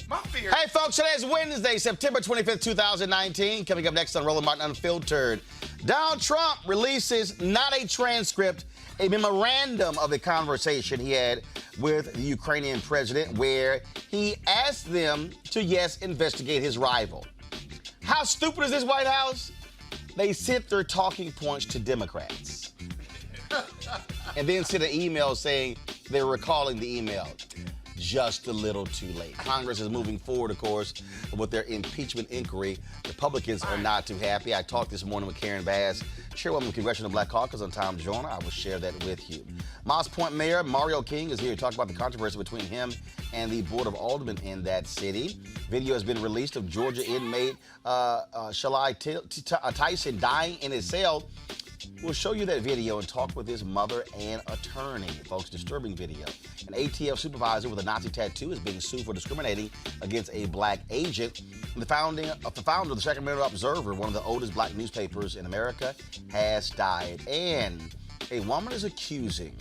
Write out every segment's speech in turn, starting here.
My fear. Hey, folks, today is Wednesday, September 25th, 2019. Coming up next on Roland Martin Unfiltered. Donald Trump releases not a transcript, a memorandum of a conversation he had with the Ukrainian president where he asked them to, yes, investigate his rival. How stupid is this White House? They sent their talking points to Democrats and then sent an email saying they were recalling the email. Just a little too late. Congress is moving forward, of course, with their impeachment inquiry. Republicans are not too happy. I talked this morning with Karen Bass, chairwoman of the Congressional Black Caucus, on Tom Joyner. I will share that with you. Moss Point Mayor Mario King is here to talk about the controversy between him and the Board of Aldermen in that city. Video has been released of Georgia inmate Shali Tison dying in his cell. We'll show you that video and talk with his mother and attorney. Folks, disturbing video. An ATF supervisor with a Nazi tattoo is being sued for discriminating against a black agent. The founder of the Sacramento Observer, one of the oldest black newspapers in America, has died. And a woman is accusing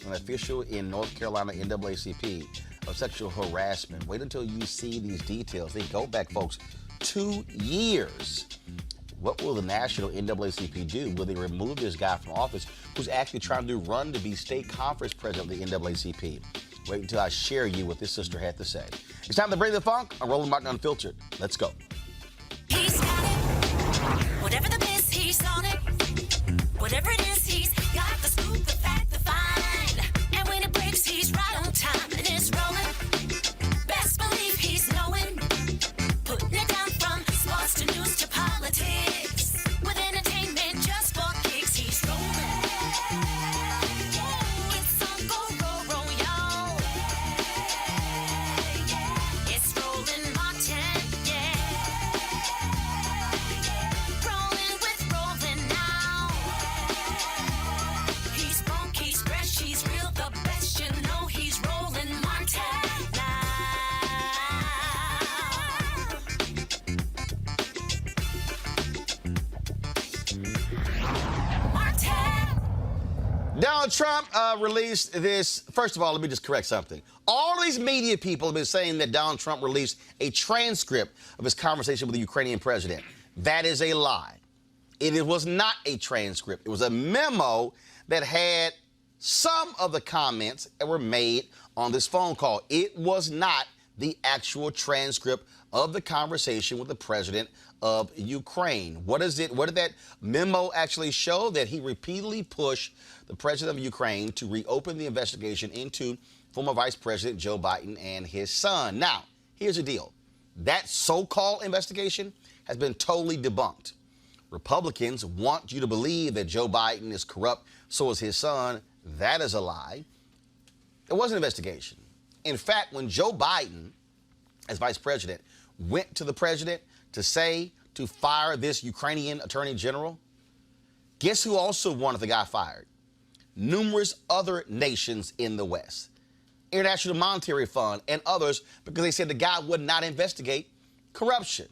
an official in North Carolina NAACP of sexual harassment. Wait until you see these details. They go back, folks, 2 years. What will the national NAACP do? Will they remove this guy from office who's actually trying to run to be state conference president of the NAACP? Wait until I share you what this sister had to say. It's time to bring the funk. I'm Roland Martin Unfiltered. Let's go. He's got it. Whatever the miss, he's on it. Whatever it is, he's got the scoop, the fact, the find. And when it breaks, he's right on time and it's rolling. Best believe he's knowing. Putting it down from sports to news to politics. With entertainment just for kicks, he's rolling. It's on go, y'all. It's Roland Martin, yeah. Rolling with Roland now. He's funk, he's fresh, he's real, the best, you know he's Roland Martin now. Donald Trump released this. First of all, let me just correct something. All these media people have been saying that Donald Trump released a transcript of his conversation with the Ukrainian president. That is a lie. It was not a transcript. It was a memo that had some of the comments that were made on this phone call. It was not the actual transcript of the conversation with the president of Ukraine. What is it? What did that memo actually show? That he repeatedly pushed the president of Ukraine to reopen the investigation into former Vice President Joe Biden and his son. Now, here's the deal. That so-called investigation has been totally debunked. Republicans want you to believe that Joe Biden is corrupt, so is his son. That is a lie. It was an investigation. In fact, when Joe Biden, as vice president, went to the president to fire this Ukrainian attorney general, guess who also wanted the guy fired? Numerous other nations in the West. International Monetary Fund and others, because they said the guy would not investigate corruption.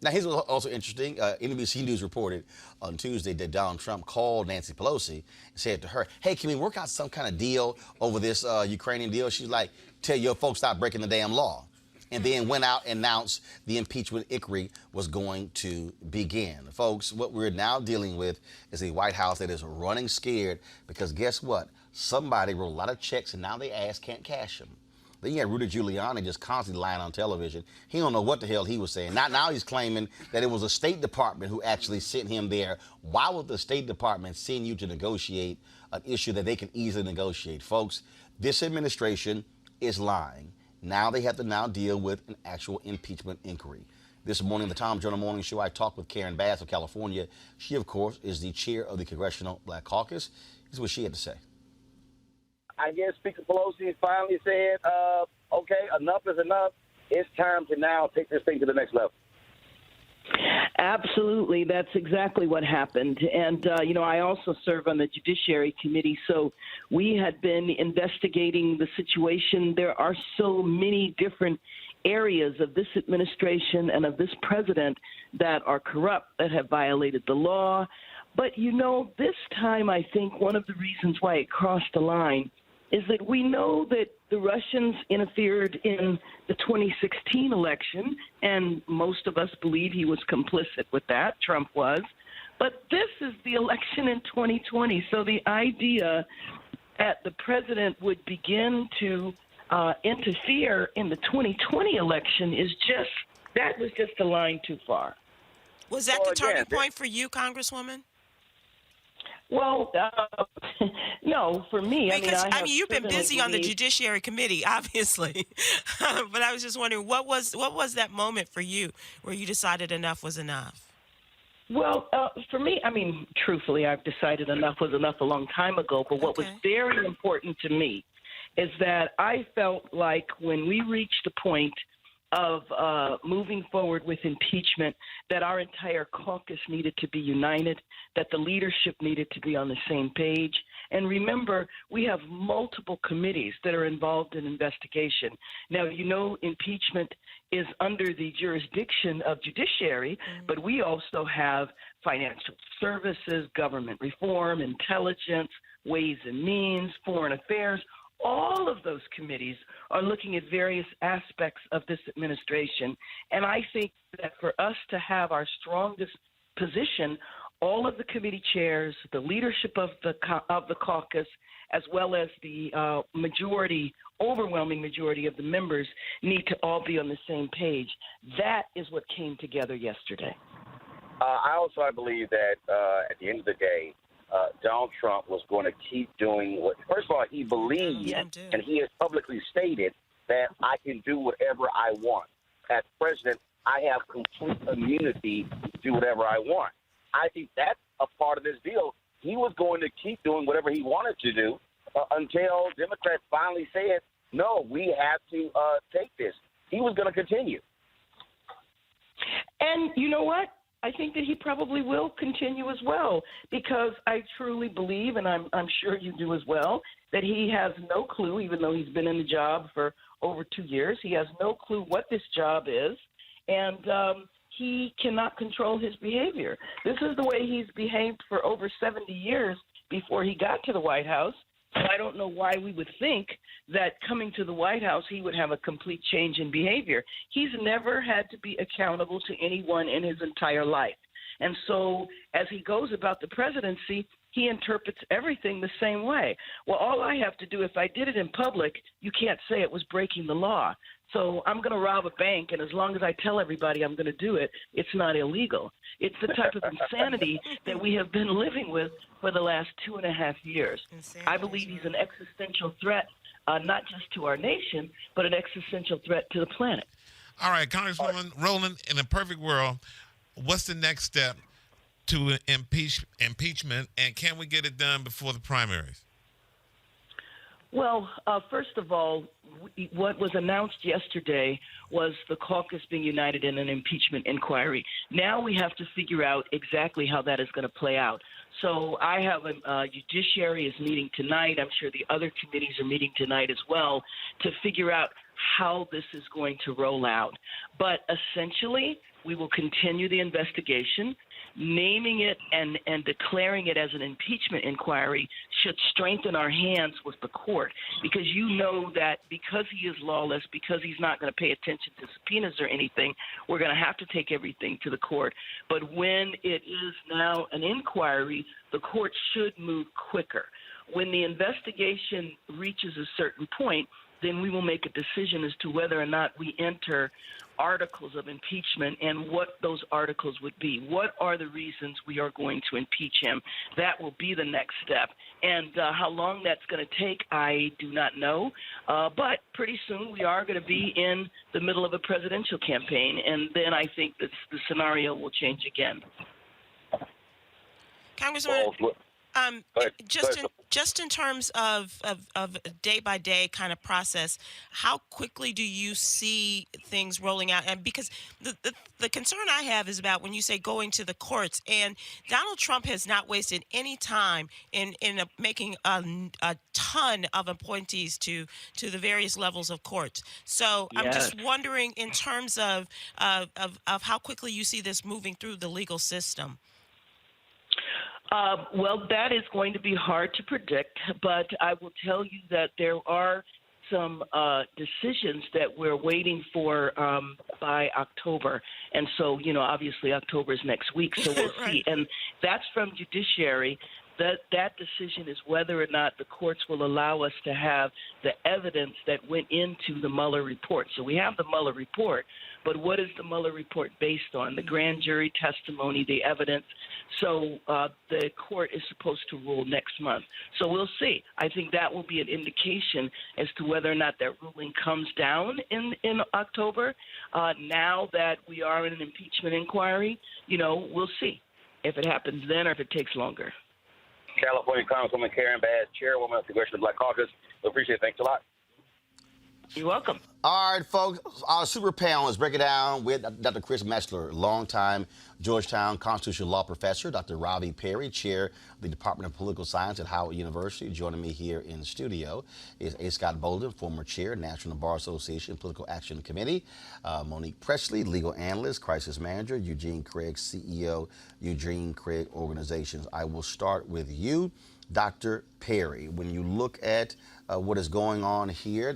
Now, here's what's also interesting. NBC News reported on Tuesday that Donald Trump called Nancy Pelosi and said to her, hey, can we work out some kind of deal over this Ukrainian deal? She's like, tell your folks stop breaking the damn law. And then went out and announced the impeachment inquiry was going to begin. Folks, what we're now dealing with is a White House that is running scared because guess what? Somebody wrote a lot of checks and now they ass can't cash them. Then you had Rudy Giuliani just constantly lying on television. He don't know what the hell he was saying. Now he's claiming that it was a State Department who actually sent him there. Why would the State Department send you to negotiate an issue that they can easily negotiate? Folks, this administration is lying. Now they have to now deal with an actual impeachment inquiry. This morning, the Tom Joyner Morning Show, I talked with Karen Bass of California. She, of course, is the chair of the Congressional Black Caucus. This is what she had to say. I guess Speaker Pelosi finally said, okay, enough is enough. It's time to now take this thing to the next level. Absolutely. That's exactly what happened. And, I also serve on the Judiciary Committee, so we had been investigating the situation. There are so many different areas of this administration and of this president that are corrupt, that have violated the law. But, this time I think one of the reasons why it crossed the line is that we know that the Russians interfered in the 2016 election, and most of us believe he was complicit with that. Trump was. But this is the election in 2020. So the idea that the president would begin to interfere in the 2020 election that was just a line too far. Was that the turning point for you, Congresswoman? Well, no, for me. Because, you've been busy on the Judiciary Committee, obviously. But I was just wondering, what was that moment for you where you decided enough was enough? Well, for me, truthfully, I've decided enough was enough a long time ago. But what was very important to me is that I felt like when we reached the point of moving forward with impeachment, that our entire caucus needed to be united, that the leadership needed to be on the same page. And remember, we have multiple committees that are involved in investigation. Now, impeachment is under the jurisdiction of judiciary, but we also have financial services, government reform, intelligence, ways and means, foreign affairs. All of those committees are looking at various aspects of this administration. And I think that for us to have our strongest position, all of the committee chairs, the leadership of the caucus, as well as the overwhelming majority of the members need to all be on the same page. That is what came together yesterday. I believe that at the end of the day, Donald Trump was going to keep doing what, first of all, he believed, and he has publicly stated that I can do whatever I want. As president, I have complete immunity to do whatever I want. I think that's a part of this deal. He was going to keep doing whatever he wanted to do until Democrats finally said, no, we have to take this. He was going to continue. And you know what? I think that he probably will continue as well, because I truly believe, and I'm sure you do as well, that he has no clue, even though he's been in the job for over 2 years, he has no clue what this job is, and he cannot control his behavior. This is the way he's behaved for over 70 years before he got to the White House. So I don't know why we would think that coming to the White House, he would have a complete change in behavior. He's never had to be accountable to anyone in his entire life. And so as he goes about the presidency, he interprets everything the same way. Well, all I have to do, if I did it in public, you can't say it was breaking the law. So I'm going to rob a bank, and as long as I tell everybody I'm going to do it, it's not illegal. It's the type of insanity that we have been living with for the last 2.5 years. I believe he's an existential threat, not just to our nation, but an existential threat to the planet. All right, Congresswoman Roland, in a perfect world, what's the next step to impeachment, and can we get it done before the primaries? Well, first of all, what was announced yesterday was the caucus being united in an impeachment inquiry. Now we have to figure out exactly how that is going to play out. So I have a judiciary is meeting tonight. I'm sure the other committees are meeting tonight as well to figure out how this is going to roll out. But essentially, we will continue the investigation. Naming it and declaring it as an impeachment inquiry should strengthen our hands with the court, because you know that because he is lawless, because he's not going to pay attention to subpoenas or anything, we're going to have to take everything to the court. But when it is now an inquiry, the court should move quicker. When the investigation reaches a certain point, then we will make a decision as to whether or not we enter articles of impeachment and what those articles would be. What are the reasons we are going to impeach him? That will be the next step. And how long that's going to take, I do not know. But pretty soon we are going to be in the middle of a presidential campaign, and then I think that the scenario will change again. Congressman, just in terms of day-by-day kind of process, how quickly do you see things rolling out? And because the concern I have is about when you say going to the courts, and Donald Trump has not wasted any time in making a ton of appointees to the various levels of courts. So I'm just wondering in terms of how quickly you see this moving through the legal system. Well, that is going to be hard to predict, but I will tell you that there are some decisions that we're waiting for by October. And so, obviously October is next week, so we'll Right. see. And that's from judiciary. That decision is whether or not the courts will allow us to have the evidence that went into the Mueller report. So we have the Mueller report, but what is the Mueller report based on? The grand jury testimony, the evidence. So the court is supposed to rule next month. So we'll see. I think that will be an indication as to whether or not that ruling comes down in October. Now that we are in an impeachment inquiry, we'll see if it happens then or if it takes longer. California Congresswoman Karen Bass, Chairwoman of the Congressional Black Caucus. We appreciate it. Thanks a lot. You're welcome. All right, folks, our super panel is breaking down with Dr. Chris Metzler, longtime Georgetown constitutional law professor, Dr. Ravi Perry, chair of the Department of Political Science at Howard University. Joining me here in the studio is A. Scott Bolden, former chair, National Bar Association Political Action Committee, Monique Presley, legal analyst, crisis manager, Eugene Craig, CEO, Eugene Craig Organizations. I will start with you, Dr. Perry. When you look at what is going on here,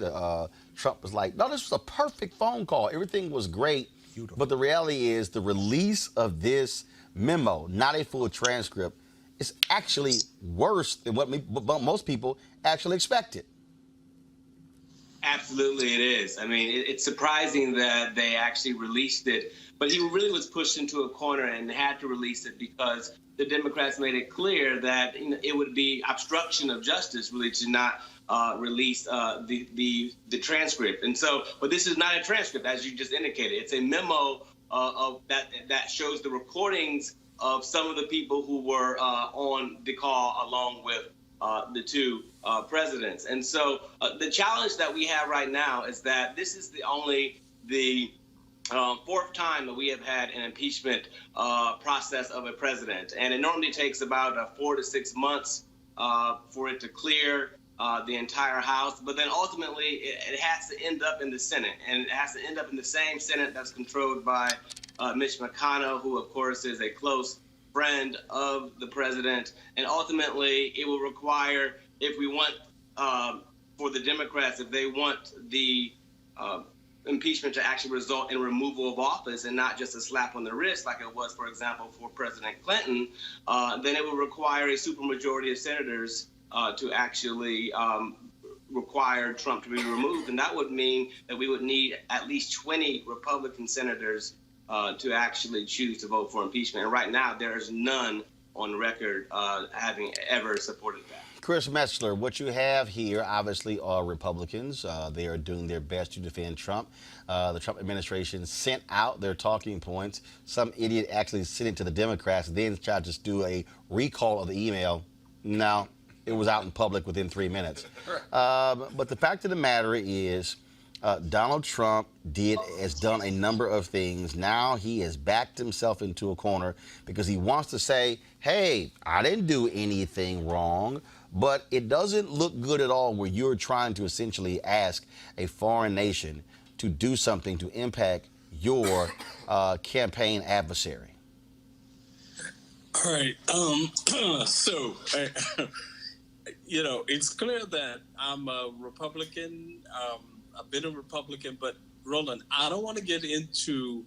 Trump was like, no, this was a perfect phone call. Everything was great. Beautiful. But the reality is the release of this memo, not a full transcript, is actually worse than what most people actually expected. Absolutely, it is. I mean, it's surprising that they actually released it, but he really was pushed into a corner and had to release it because the Democrats made it clear that it would be obstruction of justice, really, to not release the transcript. And so, but this is not a transcript, as you just indicated. It's a memo of that shows the recordings of some of the people who were on the call along with the two presidents. And so the challenge that we have right now is that this is the fourth time that we have had an impeachment process of a president. And it normally takes about 4 to 6 months for it to clear the entire House. But then ultimately it has to end up in the Senate. And it has to end up in the same Senate that's controlled by Mitch McConnell, who, of course, is a close friend of the president. And ultimately it will require, if we want, for the Democrats, if they want the impeachment to actually result in removal of office and not just a slap on the wrist like it was, for example, for President Clinton, then it would require a supermajority of senators to actually require Trump to be removed. And that would mean that we would need at least 20 Republican senators to actually choose to vote for impeachment. And right now, there is none on record having ever supported that. Chris Metzler, what you have here obviously are Republicans. They are doing their best to defend Trump. The Trump administration sent out their talking points. Some idiot actually sent it to the Democrats, then tried to do a recall of the email. No, it was out in public within 3 minutes. But the fact of the matter is, Donald Trump has done a number of things. Now he has backed himself into a corner because he wants to say, hey, I didn't do anything wrong. But it doesn't look good at all where you're trying to essentially ask a foreign nation to do something to impact your campaign adversary. All right. So, it's clear that I'm a Republican. I've been a Republican, but Roland, I don't want to get into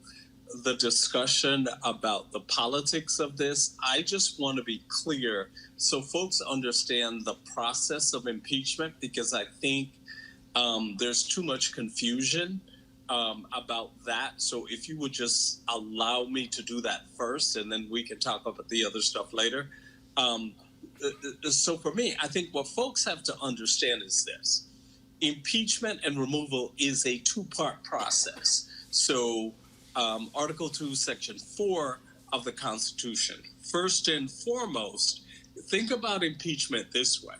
the discussion about the politics of this. I just want to be clear so folks understand the process of impeachment, because I think there's too much confusion about that. So if you would just allow me to do that first, and then we can talk about the other stuff later. So for me, I think what folks have to understand is this. Impeachment and removal is a two-part process. So Article 2, Section 4 of the Constitution. First and foremost, think about impeachment this way.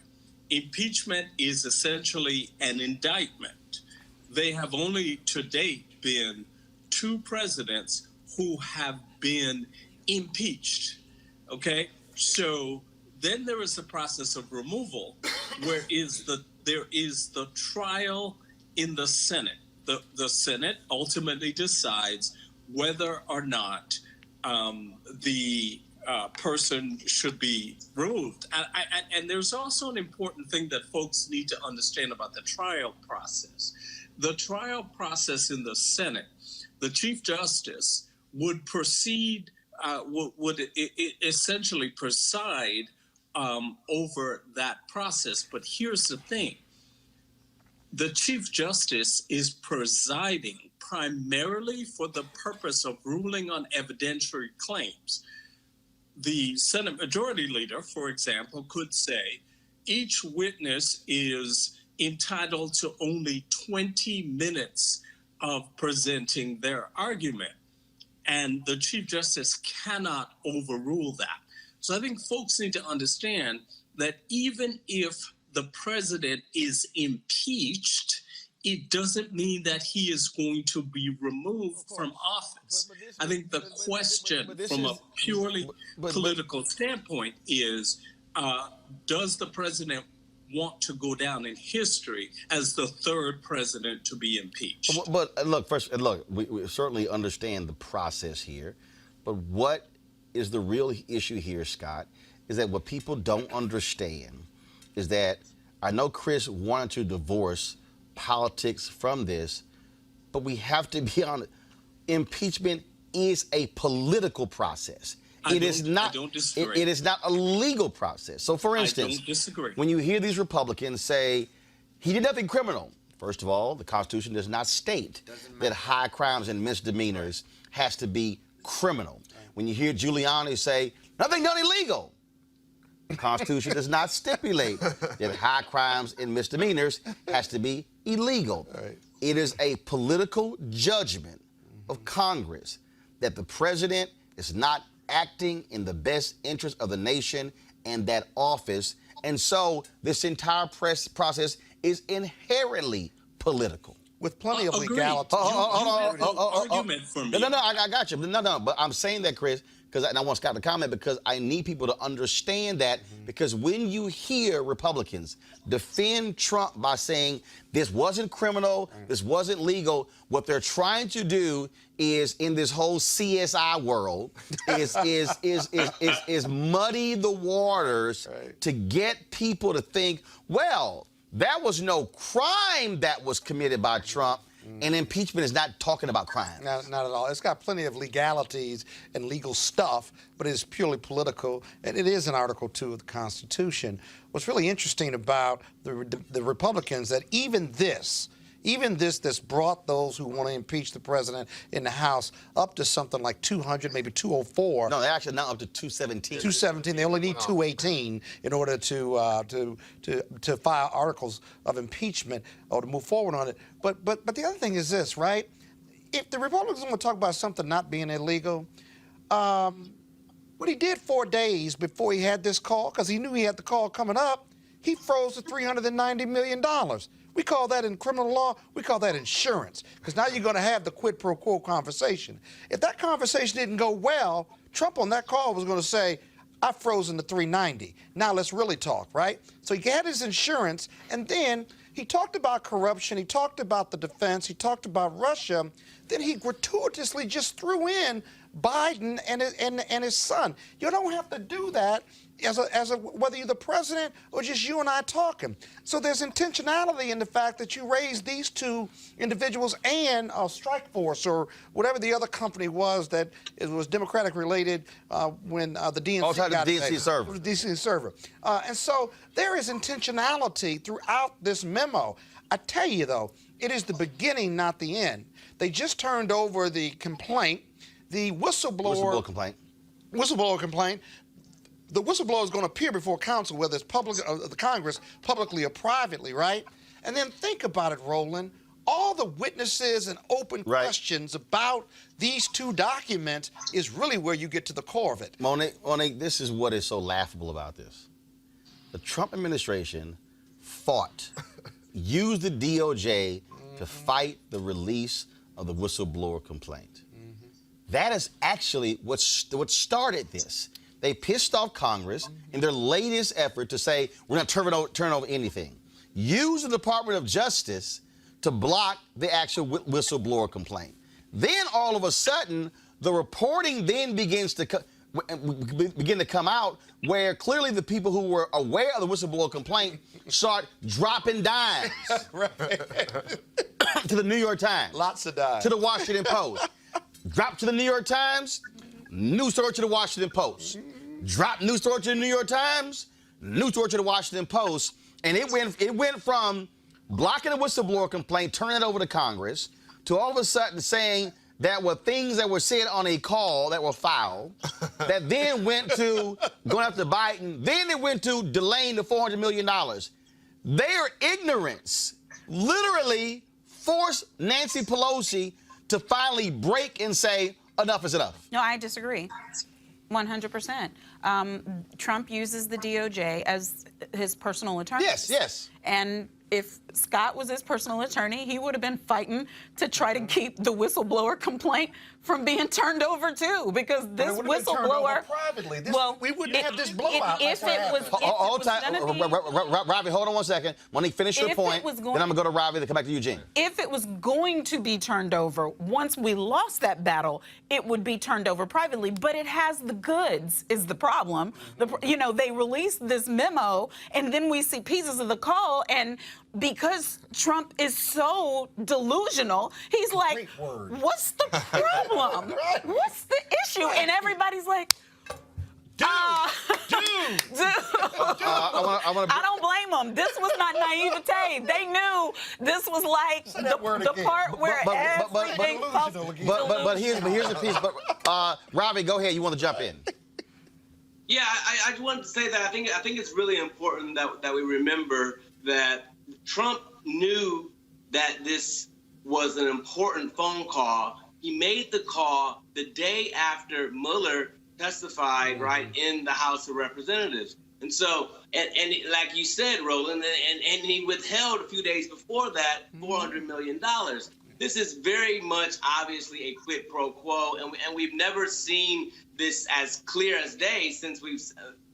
Impeachment is essentially an indictment. They have only to date been 2 presidents who have been impeached. Okay? So then there is the process of removal, where there is the trial in the Senate. The Senate ultimately decides whether or not the person should be removed. And there's also an important thing that folks need to understand about the trial process. The trial process in the Senate, the Chief Justice would proceed, would essentially preside over that process. But here's the thing. The Chief Justice is presiding primarily for the purpose of ruling on evidentiary claims. The Senate Majority Leader, for example, could say each witness is entitled to only 20 minutes of presenting their argument. And the Chief Justice cannot overrule that. So I think folks need to understand that even if the president is impeached, it doesn't mean that he is going to be removed from office. I think the question from a purely political standpoint is, does the president want to go down in history as the third president to be impeached? But we certainly understand the process here, but what is the real issue here, Scott, is that what people don't understand is that I know Chris wanted to divorce politics from this, but we have to be honest. Impeachment is a political process. I don't disagree. It is not a legal process. So, for instance, I don't disagree. When you hear these Republicans say he did nothing criminal, first of all, the Constitution does not state that high crimes and misdemeanors has to be criminal. When you hear Giuliani say nothing done illegal, the Constitution does not stipulate that high crimes and misdemeanors has to be illegal. Right. It is a political judgment of Congress that the president is not acting in the best interest of the nation and that office. And so this entire process is inherently political. With plenty of legality. Argument for me. No, I got you. No, but I'm saying that, Chris, and I want Scott to comment because I need people to understand that, because when you hear Republicans defend Trump by saying this wasn't criminal, this wasn't legal, what they're trying to do is, in this whole CSI world, is muddy the waters to get people to think, well, that was no crime that was committed by Trump. And impeachment is not talking about crime. Not at all. It's got plenty of legalities and legal stuff, but it is purely political, and it is in Article 2 of the Constitution. What's really interesting about the Republicans, that even this that's brought those who want to impeach the president in the House up to something like 200, maybe 204. No, they're actually now up to 217. 217. They only need 218 in order to file articles of impeachment or to move forward on it. But the other thing is this, right? If the Republicans want to talk about something not being illegal, what he did 4 days before he had this call, because he knew he had the call coming up, he froze the $390 million. We call that in criminal law, we call that insurance, because now you're going to have the quid pro quo conversation. If that conversation didn't go well, Trump on that call was going to say, I've frozen the 390. Now let's really talk, right? So he had his insurance, and then he talked about corruption, he talked about the defense, he talked about Russia, then he gratuitously just threw in Biden and his son. You don't have to do that whether you're the president or just you and I talking. So there's intentionality in the fact that you raised these two individuals and Strike Force or whatever the other company was that it was Democratic related when the DNC got the DNC server. It was DNC server. And so there is intentionality throughout this memo. I tell you, though, it is the beginning, not the end. They just turned over the complaint, the whistleblower complaint. The whistleblower is going to appear before counsel, whether it's the Congress, publicly or privately, right? And then think about it, Roland. All the witnesses and open questions about these two documents is really where you get to the core of it. Monique, this is what is so laughable about this. The Trump administration used the DOJ to fight the release of the whistleblower complaint. That is actually what started this. They pissed off Congress in their latest effort to say, we're not turn over anything. Use the Department of Justice to block the actual whistleblower complaint. Then all of a sudden, the reporting then begins to begin to come out, where clearly the people who were aware of the whistleblower complaint start dropping dimes to the New York Times. Lots of dimes. To the Washington Post. Drop to the New York Times, news story to the Washington Post. Drop news story to the New York Times, news story to the Washington Post. And it went from blocking a whistleblower complaint, turning it over to Congress, to all of a sudden saying that were things that were said on a call that were foul, that then went to going after Biden, then it went to delaying the $400 million. Their ignorance literally forced Nancy Pelosi to finally break and say, enough is enough. No, I disagree. 100%. Trump uses the DOJ as his personal attorney. Yes, yes. And if Scott was his personal attorney, he would have been fighting to try to keep the whistleblower complaint from being turned over too, because this whistleblower privately. We wouldn't have this blowout. Hold on. Ravi, hold on one second. When he finish your point, then I'm gonna go to Ravi, then come back to Eugene. If it was going to be turned over, once we lost that battle, it would be turned over privately. But it has the goods, is the problem. They released this memo, and then we see pieces of the call, and because Trump is so delusional, he's like, what's the problem? What's the issue? And everybody's like, dude. I don't blame them. This was not naivete. They knew this was like the part where everything But here's the piece. But Ravi, go ahead. You want to jump in? Yeah, I just wanted to say that I think it's really important that we remember that Trump knew that this was an important phone call. He made the call the day after Mueller testified, right, in the House of Representatives. And so, and like you said, Roland, and he withheld a few days before that $400 million. This is very much obviously a quid pro quo, and we've never seen this as clear as day since we've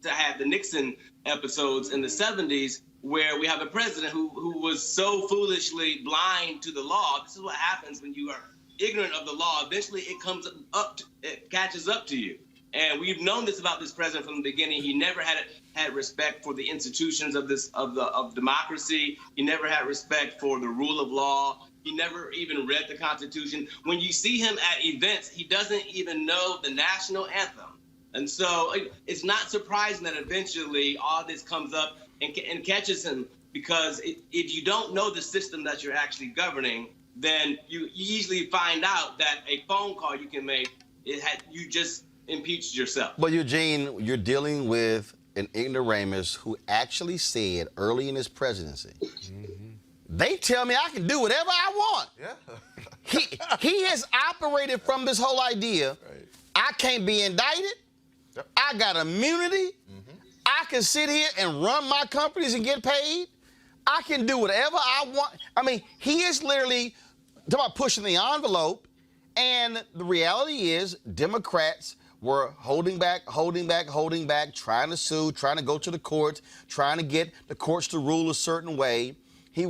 had the Nixon episodes in the 70s, where we have a president who was so foolishly blind to the law. This is what happens when you are ignorant of the law. Eventually, it catches up to you. And we've known this about this president from the beginning. He never had respect for the institutions of democracy. He never had respect for the rule of law. He never even read the Constitution. When you see him at events, he doesn't even know the national anthem. And so it's not surprising that eventually all this comes up and catches him, because if you don't know the system that you're actually governing, then you easily find out that a phone call you can make, you just impeached yourself. But Eugene, you're dealing with an ignoramus who actually said early in his presidency, they tell me I can do whatever I want. Yeah. He has operated from this whole idea, I can't be indicted, I got immunity, I can sit here and run my companies and get paid. I can do whatever I want. I mean, he is literally talking about pushing the envelope. And the reality is Democrats were holding back, trying to sue, trying to go to the courts, trying to get the courts to rule a certain way. He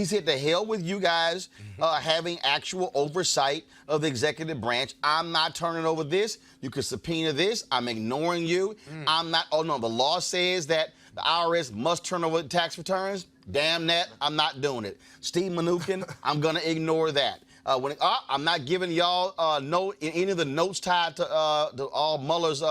said, to hell with you guys having actual oversight of the executive branch. I'm not turning over this. You can subpoena this. I'm ignoring you. I'm not. Oh, no, the law says that the IRS must turn over tax returns. Damn that. I'm not doing it. Steve Mnuchin, I'm going to ignore that. I'm not giving y'all any of the notes tied to all Mueller's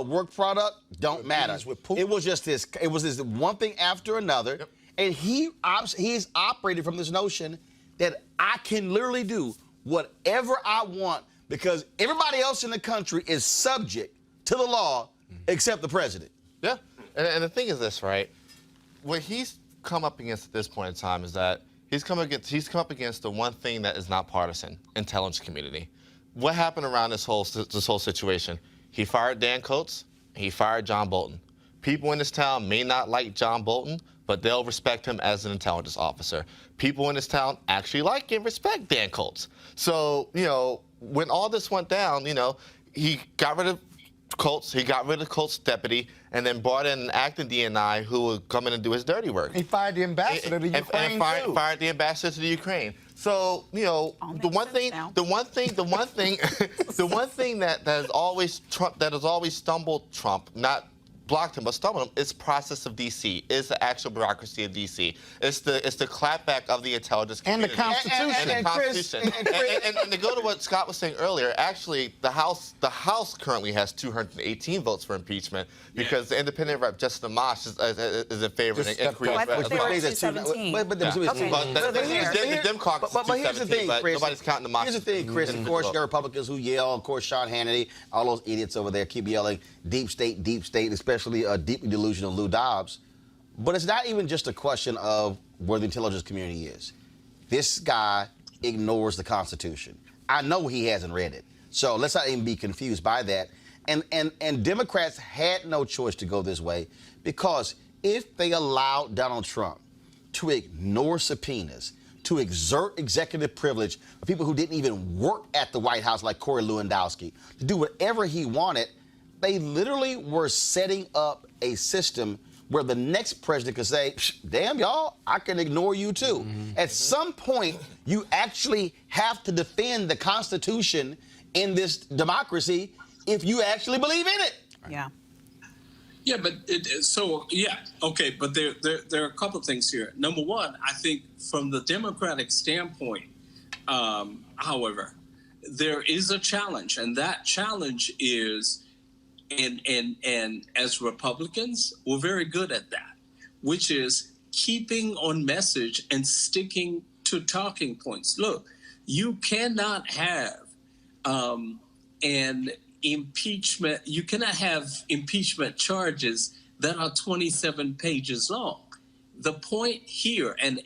work product. Don't matter. It was just this. It was this one thing after another. Yep. And he's operated from this notion that I can literally do whatever I want because everybody else in the country is subject to the law except the president. Yeah. And the thing is this, right? What he's come up against at this point in time is that he's come up against the one thing that is not partisan, intelligence community. What happened around this whole situation? He fired Dan Coates. He fired John Bolton. People in this town may not like John Bolton, but they'll respect him as an intelligence officer. People in this town actually like and respect Dan Coates. So, when all this went down, he got rid of Coates, he got rid of Coates' deputy, and then brought in an acting DNI who would come in and do his dirty work. He fired the ambassador to Ukraine, fired the ambassador to the Ukraine. So, you know, All the makes one sense thing, now. the one thing, the one thing that has always stumbled Trump, not blocked him, but stumbled him, is process of D.C., is the actual bureaucracy of D.C. It's the clapback of the intelligence community. And the Constitution. And the Constitution. And to go to what Scott was saying earlier, actually, the House currently has 218 votes for impeachment because the independent rep, Justin Amash, is in favor of an increase. I thought they were Which at 217. The Dem caucus is But here's the 217, thing, but Chris. nobody's counting Amash. Here's the thing, Chris. Of course, there are Republicans who yell. Of course, Sean Hannity, all those idiots over there keep yelling, deep state, especially deeply delusional Lou Dobbs. But it's not even just a question of where the intelligence community is. This guy ignores the Constitution. I know he hasn't read it. So let's not even be confused by that. And Democrats had no choice to go this way because if they allowed Donald Trump to ignore subpoenas, to exert executive privilege of people who didn't even work at the White House like Corey Lewandowski, to do whatever he wanted, they literally were setting up a system where the next president could say, damn, y'all, I can ignore you too. At some point, you actually have to defend the Constitution in this democracy if you actually believe in it. Yeah. Yeah, but okay, but there are a couple of things here. Number one, I think from the Democratic standpoint, however, there is a challenge, and that challenge is, and as Republicans, we're very good at that, which is keeping on message and sticking to talking points. Look, you cannot have impeachment. You cannot have impeachment charges that are 27 pages long. The point here, and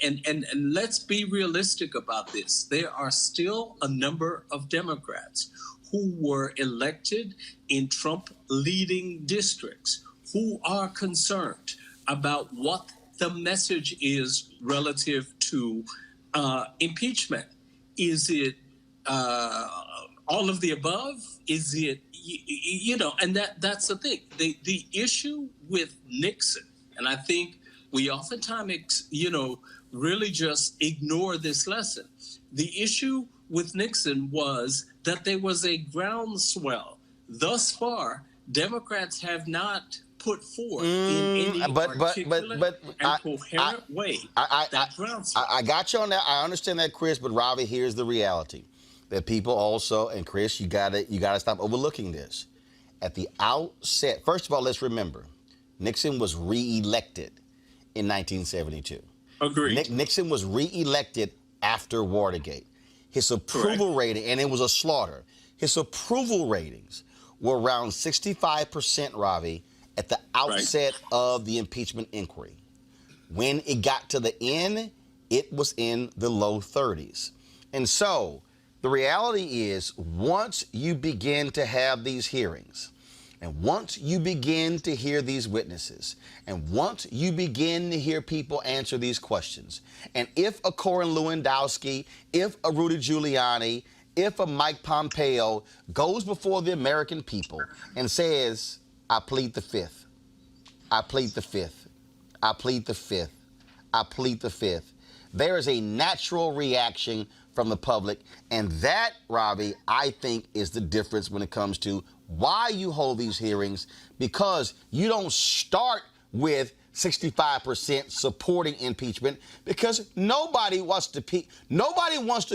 let's be realistic about this, there are still a number of Democrats who were elected in Trump-leading districts who are concerned about what the message is relative to impeachment. Is it all of the above? Is it, and that's the thing. The issue with Nixon, and I think we oftentimes, really just ignore this lesson. The issue with Nixon was that there was a groundswell. Thus far, Democrats have not put forth in any articulate and coherent way that groundswell. I got you on that. I understand that, Chris, but Ravi, here's the reality. That people also, and Chris, you gotta stop overlooking this. At the outset, first of all, let's remember, Nixon was reelected in 1972. Agreed. Nixon was reelected after Watergate. His approval rating, and it was a slaughter, his approval ratings were around 65%, Ravi, at the outset of the impeachment inquiry. When it got to the end, it was in the low 30s. And so, the reality is, once you begin to have these hearings, and once you begin to hear these witnesses, and once you begin to hear people answer these questions, and if a Corey Lewandowski, if a Rudy Giuliani, if a Mike Pompeo goes before the American people and says, I plead the fifth, I plead the fifth, I plead the fifth, I plead the fifth, there is a natural reaction from the public. And that, Ravi, I think is the difference when it comes to why you hold these hearings, because you don't start with 65% supporting impeachment, because nobody wants to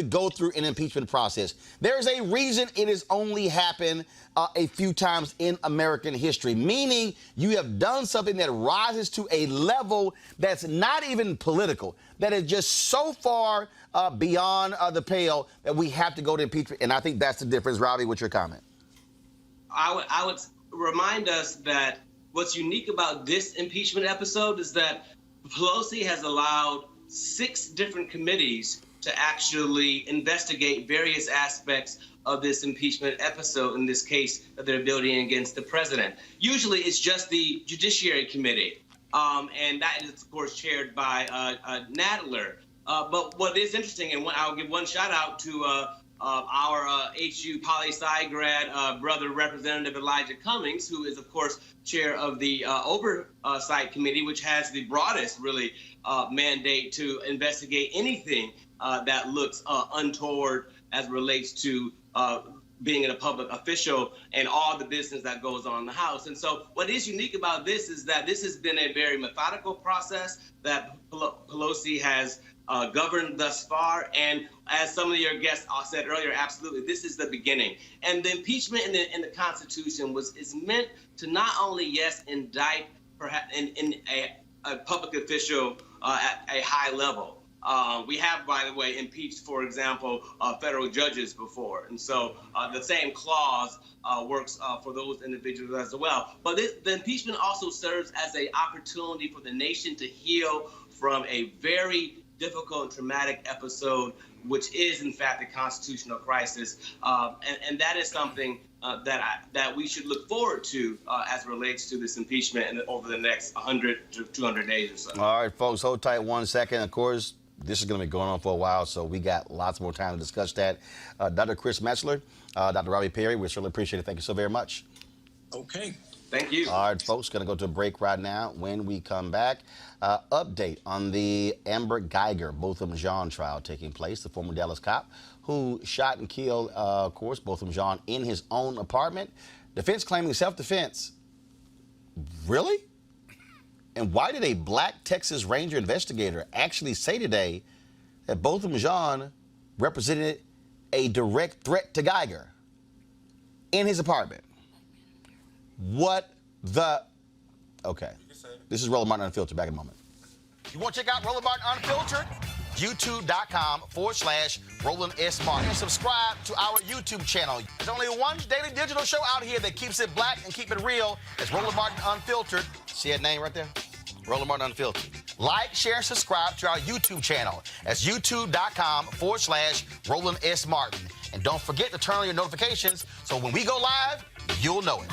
go through an impeachment process. There's a reason it has only happened a few times in American history, meaning you have done something that rises to a level that's not even political, that is just so far beyond the pale that we have to go to impeachment. And I think that's the difference. Ravi, what's your comment? I would remind us that what's unique about this impeachment episode is that Pelosi has allowed 6 different committees to actually investigate various aspects of this impeachment episode, in this case, that they're building against the president. Usually it's just the Judiciary Committee, and that is, of course, chaired by Nadler. But what is interesting, and I'll give one shout out to our HU poli-sci grad brother, Representative Elijah Cummings, who is, of course, chair of the Oversight Committee, which has the broadest, really, mandate to investigate anything that looks untoward as it relates to being a public official and all the business that goes on in the House. And so what is unique about this is that this has been a very methodical process that Pelosi has governed thus far. And as some of your guests said earlier, absolutely, this is the beginning. And the impeachment in the Constitution is meant to not only, yes, indict perhaps in a public official at a high level. We have, by the way, impeached, for example, federal judges before. And so the same clause works for those individuals as well. But the impeachment also serves as an opportunity for the nation to heal from a very difficult and traumatic episode, which is, in fact, a constitutional crisis. And that is something that we should look forward to as it relates to this impeachment over the next 100 to 200 days or so. All right, folks, hold tight 1 second. Of course, this is going to be going on for a while, so we got lots more time to discuss that. Dr. Chris Metzler, Dr. Robbie Perry, we certainly appreciate it. Thank you so very much. Okay. Thank you. All right, folks, going to go to a break right now. When we come back, update on the Amber Geiger Botham Jean trial taking place, the former Dallas cop who shot and killed, of course, Botham Jean in his own apartment. Defense claiming self-defense. Really? And why did a black Texas Ranger investigator actually say today that Botham Jean represented a direct threat to Geiger in his apartment? What the? Okay. This is Roland Martin Unfiltered. Back in a moment. You want to check out Roland Martin Unfiltered? YouTube.com/Roland S. Martin. And subscribe to our YouTube channel. There's only one daily digital show out here that keeps it black and keep it real. It's Roland Martin Unfiltered. See that name right there? Roland Martin Unfiltered. Like, share, and subscribe to our YouTube channel. That's youtube.com/Roland S. Martin. And don't forget to turn on your notifications so when we go live, you'll know it.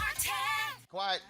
Quiet.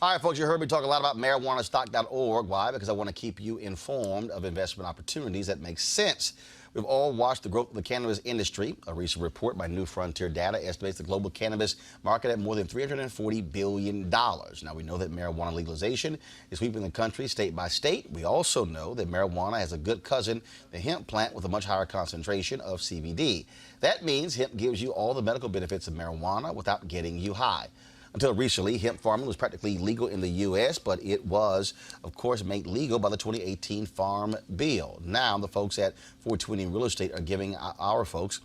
All right, folks, you heard me talk a lot about marijuanastock.org. Why? Because I want to keep you informed of investment opportunities that make sense. We've all watched the growth of the cannabis industry. A recent report by New Frontier Data estimates the global cannabis market at more than $340 billion. Now, we know that marijuana legalization is sweeping the country state by state. We also know that marijuana has a good cousin, the hemp plant, with a much higher concentration of CBD. That means hemp gives you all the medical benefits of marijuana without getting you high. Until recently, hemp farming was practically legal in the U.S., but it was, of course, made legal by the 2018 Farm Bill. Now, the folks at 420 Real Estate are giving our folks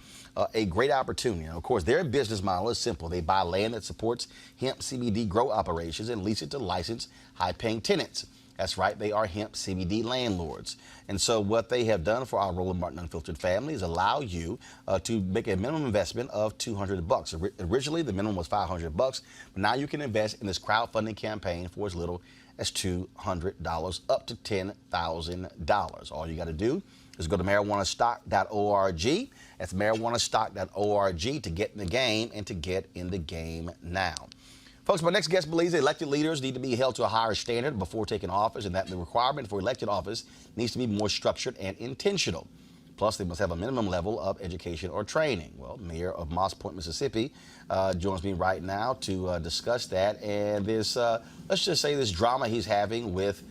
a great opportunity. Now, of course, their business model is simple. They buy land that supports hemp CBD grow operations and lease it to licensed, high-paying tenants. That's right, they are hemp CBD landlords. And so what they have done for our Roland Martin Unfiltered family is allow you to make a minimum investment of $200. Originally, the minimum was $500, but now you can invest in this crowdfunding campaign for as little as $200 up to $10,000. All you got to do is go to marijuanastock.org. That's marijuanastock.org to get in the game and to get in the game now. Folks, my next guest believes elected leaders need to be held to a higher standard before taking office, and that the requirement for elected office needs to be more structured and intentional. Plus, they must have a minimum level of education or training. Well, Mayor of Moss Point, Mississippi, joins me right now to discuss that. And this, let's just say this drama he's having with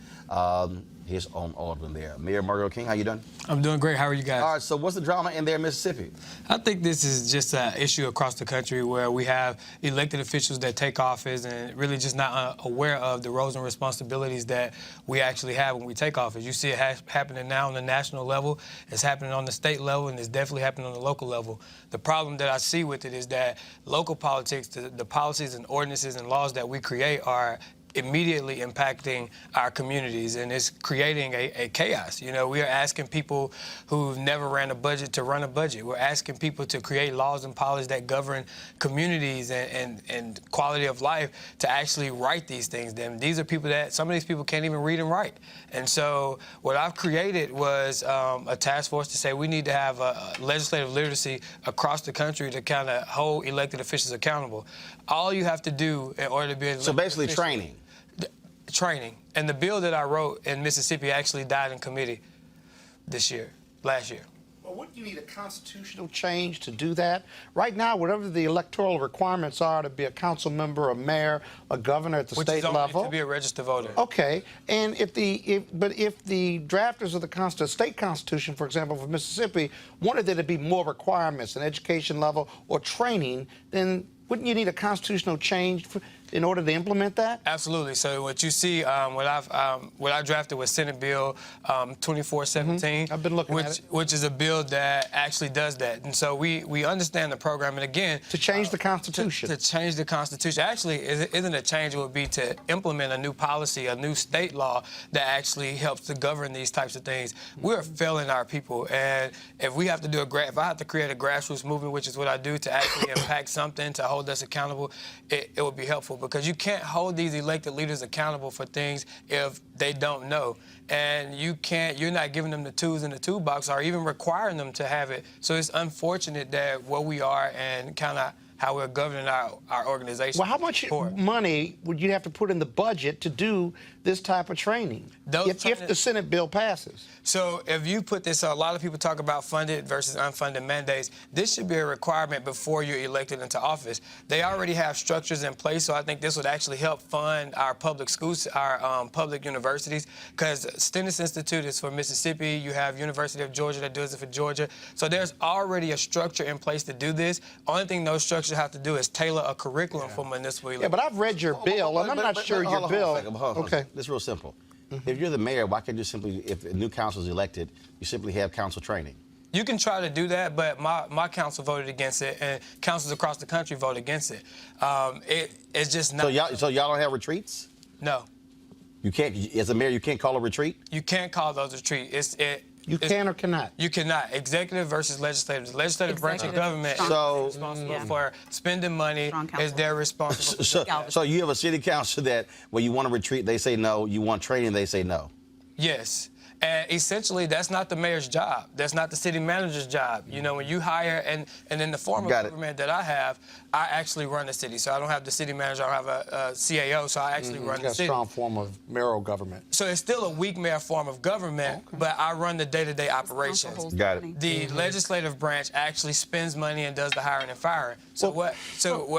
his own alderman there. Mayor Mario King, how you doing? I'm doing great. How are you guys? All right, so what's the drama in there in Mississippi? I think this is just an issue across the country where we have elected officials that take office and really just not aware of the roles and responsibilities that we actually have when we take office. You see it happening now on the national level, it's happening on the state level, and it's definitely happening on the local level. The problem that I see with it is that local politics, the policies and ordinances and laws that we create are immediately impacting our communities, and it's creating a chaos. You know, we are asking people who've never ran a budget to run a budget. We're asking people to create laws and policies that govern communities and quality of life to actually write these things. Then these are people that, some of these people can't even read and write. And so what I've created was a task force to say we need to have a legislative literacy across the country to kind of hold elected officials accountable. All you have to do in order to be an So basically official, training. Training. And the bill that I wrote in Mississippi actually died in committee last year. Well, wouldn't you need a constitutional change to do that? Right now, whatever the electoral requirements are to be a council member, a mayor, a governor at the Which state is only level. to be a registered voter. Okay, and if the drafters of the state constitution, for example, for Mississippi, wanted there to be more requirements, an education level or training, then wouldn't you need a constitutional change in order to implement that? Absolutely. So what you see, what I drafted was Senate Bill 2417. I've been looking at it. Which is a bill that actually does that. And so we understand the program. And again, to change the Constitution. To change the Constitution. Actually, isn't a change. It would be to implement a new policy, a new state law that actually helps to govern these types of things. We're failing our people, and if we have to do if I have to create a grassroots movement, which is what I do, to actually impact something, to hold us accountable, it would be helpful. Because you can't hold these elected leaders accountable for things if they don't know. And you're not giving them the tools in the toolbox or even requiring them to have it. So it's unfortunate that where we are and kind of how we're governing our organization. Well, how much money would you have to put in the budget to do this type of training if the Senate bill passes? So if you put this, a lot of people talk about funded versus unfunded mandates. This should be a requirement before you're elected into office. They already have structures in place, so I think this would actually help fund our public schools, our public universities, because Stennis Institute is for Mississippi. You have University of Georgia that does it for Georgia. So there's already a structure in place to do this. Only thing those structures have to do is tailor a curriculum for municipal elections. Yeah, but I've read your bill, and I'm not sure your bill. Okay. This is real simple. If you're the mayor, why can't you simply, if a new council is elected, you simply have council training? You can try to do that, but my council voted against it, and councils across the country voted against it. It's just not. So y'all don't have retreats? No. You can't, as a mayor, you can't call a retreat? You can't call those retreats. You can or cannot? You cannot. Executive versus legislative. The legislative branch of government is responsible for spending money. Is they're responsible for so you have a city council that when you want to retreat, they say no. You want training, they say no. Yes. And essentially, that's not the mayor's job. That's not the city manager's job. You know, when you hire, and in the form of government that I have, I actually run the city. So I don't have the city manager. I don't have a CAO, so I actually run the city. A strong form of mayoral government. So it's still a weak mayor form of government, but I run the day-to-day operations. Got it. The legislative branch actually spends money and does the hiring and firing. So what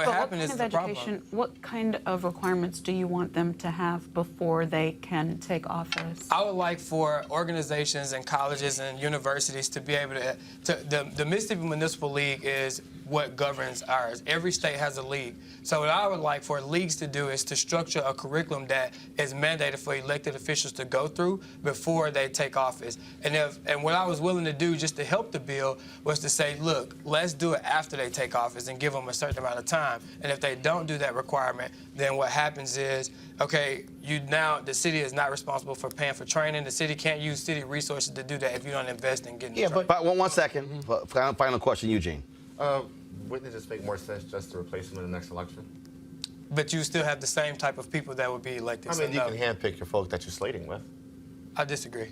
happened is the problem. What kind of requirements do you want them to have before they can take office? I would like for organizations and colleges and universities to be able the Mississippi Municipal League is what governs ours. Every state has a league. So what I would like for leagues to do is to structure a curriculum that is mandated for elected officials to go through before they take office. And what I was willing to do just to help the bill was to say, look, let's do it after they take office and give them a certain amount of time. And if they don't do that requirement, then what happens is, okay, the city is not responsible for paying for training. The city can't use city resources to do that if you don't invest in getting training. But one second. Final question, Eugene. Wouldn't it just make more sense just to replace them in the next election? But you still have the same type of people that would be elected. I mean, you can handpick your folk that you're slating with. I disagree.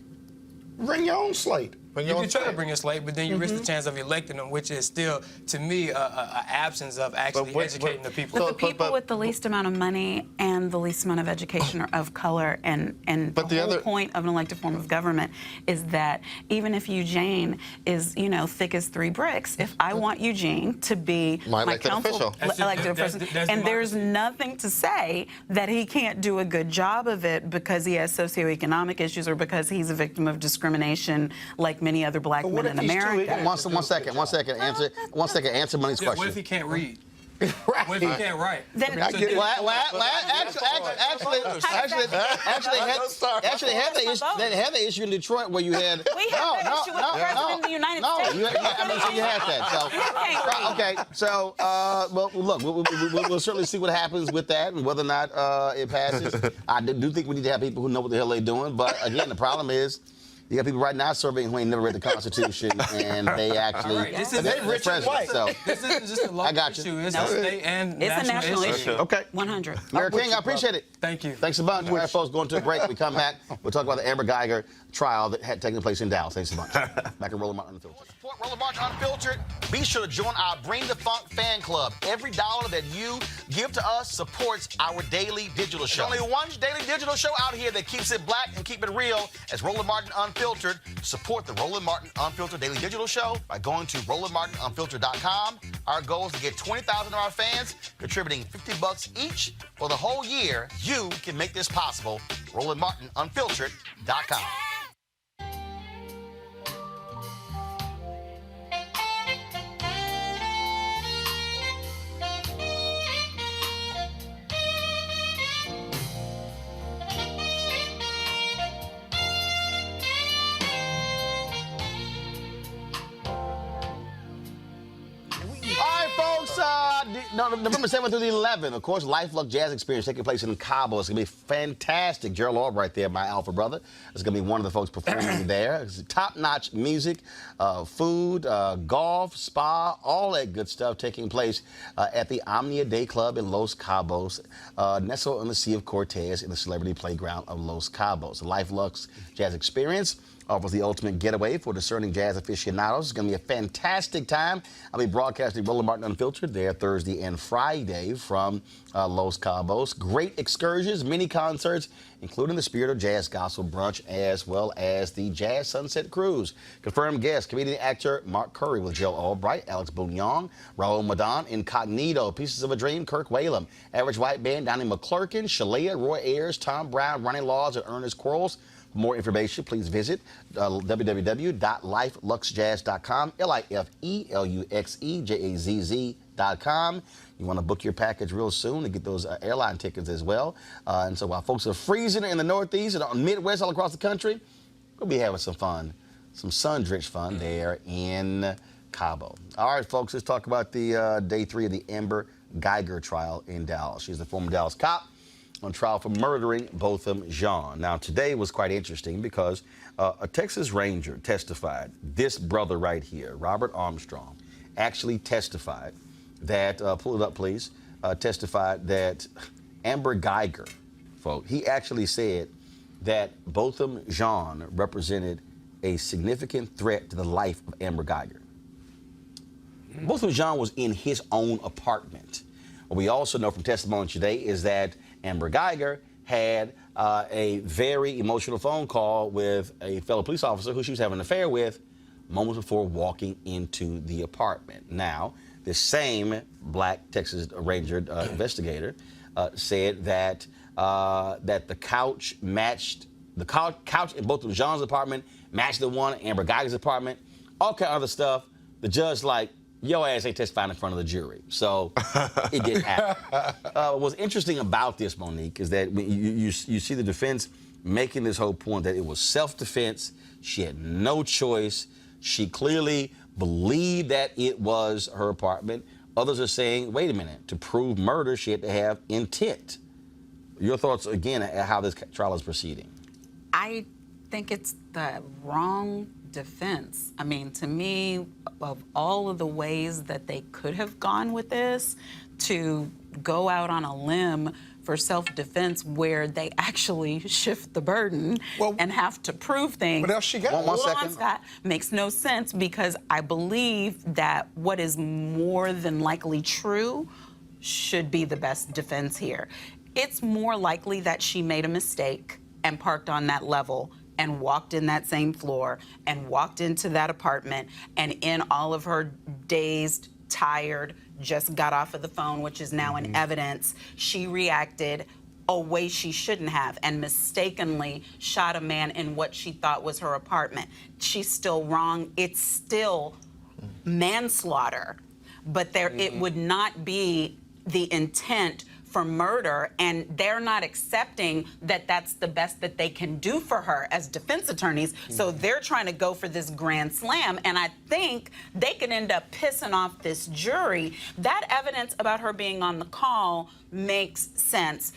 Bring your own slate. You can try to bring a slate, but then you risk the chance of electing them, which is still, to me, an absence of actually educating the people. But the people with the least amount of money and the least amount of education are of color, and the whole point of an elected form of government is that even if Eugene is, thick as 3 bricks, if I want Eugene to be my council elected official, and there's nothing to say that he can't do a good job of it because he has socioeconomic issues or because he's a victim of discrimination like many other black men in America. One second. Answer Money's question. What if he can't read? What if he can't write? Actually, had the issue in Detroit where you had. We had that issue with the president of the United States. So you had that. Okay. So, well, look, we'll certainly see what happens with that and whether or not it passes. I do think we need to have people who know what the hell they're doing. But again, the problem is, you got people right now surveying who ain't never read the Constitution, and they actually they're rich and white. So this isn't just a local issue; it's a state and national issue. Okay, 100. Mayor King, I appreciate it. Thank you. Thanks a bunch. All right, folks, going to a break. We come back. We'll talk about the Amber Geiger trial that had taken place in Dallas. Thanks a bunch. Back at Roland Martin Unfiltered. Support Roland Martin Unfiltered. Be sure to join our Bring the Funk fan club. Every dollar that you give to us supports our daily digital show. There's only one daily digital show out here that keeps it black and keep it real. As Roland Martin Unfiltered. Unfiltered. Support the Roland Martin Unfiltered Daily Digital Show by going to RolandMartinUnfiltered.com. Our goal is to get 20,000 of our fans contributing $50 each for the whole year. You can make this possible. RolandMartinUnfiltered.com. November 7th through the 11th, of course, Life Luck Jazz Experience taking place in Cabo. It's going to be fantastic. Gerald Albright there, my alpha brother. It's going to be one of the folks performing there. It's top-notch music, food, golf, spa, all that good stuff taking place at the Omnia Day Club in Los Cabos, nestled on the Sea of Cortez in the celebrity playground of Los Cabos. Life Luck's Jazz Experience offers the ultimate getaway for discerning jazz aficionados. It's going to be a fantastic time. I'll be broadcasting Roland Martin Unfiltered there Thursday and Friday from Los Cabos. Great excursions, mini concerts, including the Spirit of Jazz Gospel Brunch, as well as the Jazz Sunset Cruise. Confirmed guests, comedian actor Mark Curry with Joe Albright, Alex Bouillon, Raul Madon, Incognito, Pieces of a Dream, Kirk Whalum, Average White Band, Donnie McClurkin, Shalea, Roy Ayers, Tom Brown, Ronnie Laws, and Ernest Quarles. For more information, please visit www.lifeluxjazz.com, LIFELUXEJAZZ.com. You want to book your package real soon to get those airline tickets as well. And so while folks are freezing in the Northeast and Midwest all across the country, we'll be having some fun, some sun-drenched fun there in Cabo. All right, folks, let's talk about the day 3 of the Amber Geiger trial in Dallas. She's the former Dallas cop on trial for murdering Botham Jean. Now, today was quite interesting because a Texas Ranger testified, this brother right here, Robert Armstrong, actually testified that, pull it up please, testified that Amber Geiger, folks, he actually said that Botham Jean represented a significant threat to the life of Amber Geiger. Botham Jean was in his own apartment. What we also know from testimony today is that Amber Geiger had a very emotional phone call with a fellow police officer who she was having an affair with moments before walking into the apartment. Now, this same black Texas Ranger investigator said that that the couch matched, the couch in both of Jean's apartment matched the one in Amber Geiger's apartment, all kind of other stuff. The judge like, your ass ain't testifying in front of the jury. So it didn't happen. What's interesting about this, Monique, is that you see the defense making this whole point that it was self-defense. She had no choice. She clearly believed that it was her apartment. Others are saying, wait a minute, to prove murder, she had to have intent. Your thoughts, again, at how this trial is proceeding? I think it's the wrong defense. I mean, to me, of all of the ways that they could have gone with this, to go out on a limb for self-defense where they actually shift the burden and have to prove things. What else she got? One second. Scott, makes no sense because I believe that what is more than likely true should be the best defense here. It's more likely that she made a mistake and parked on that level and walked in that same floor and walked into that apartment, and in all of her dazed, tired, just got off of the phone, which is now in evidence, she reacted a way she shouldn't have and mistakenly shot a man in what she thought was her apartment. She's still wrong. It's still manslaughter, but it would not be the intent for murder, and they're not accepting that that's the best that they can do for her as defense attorneys. So they're trying to go for this grand slam, and I think they could end up pissing off this jury. That evidence about her being on the call makes sense.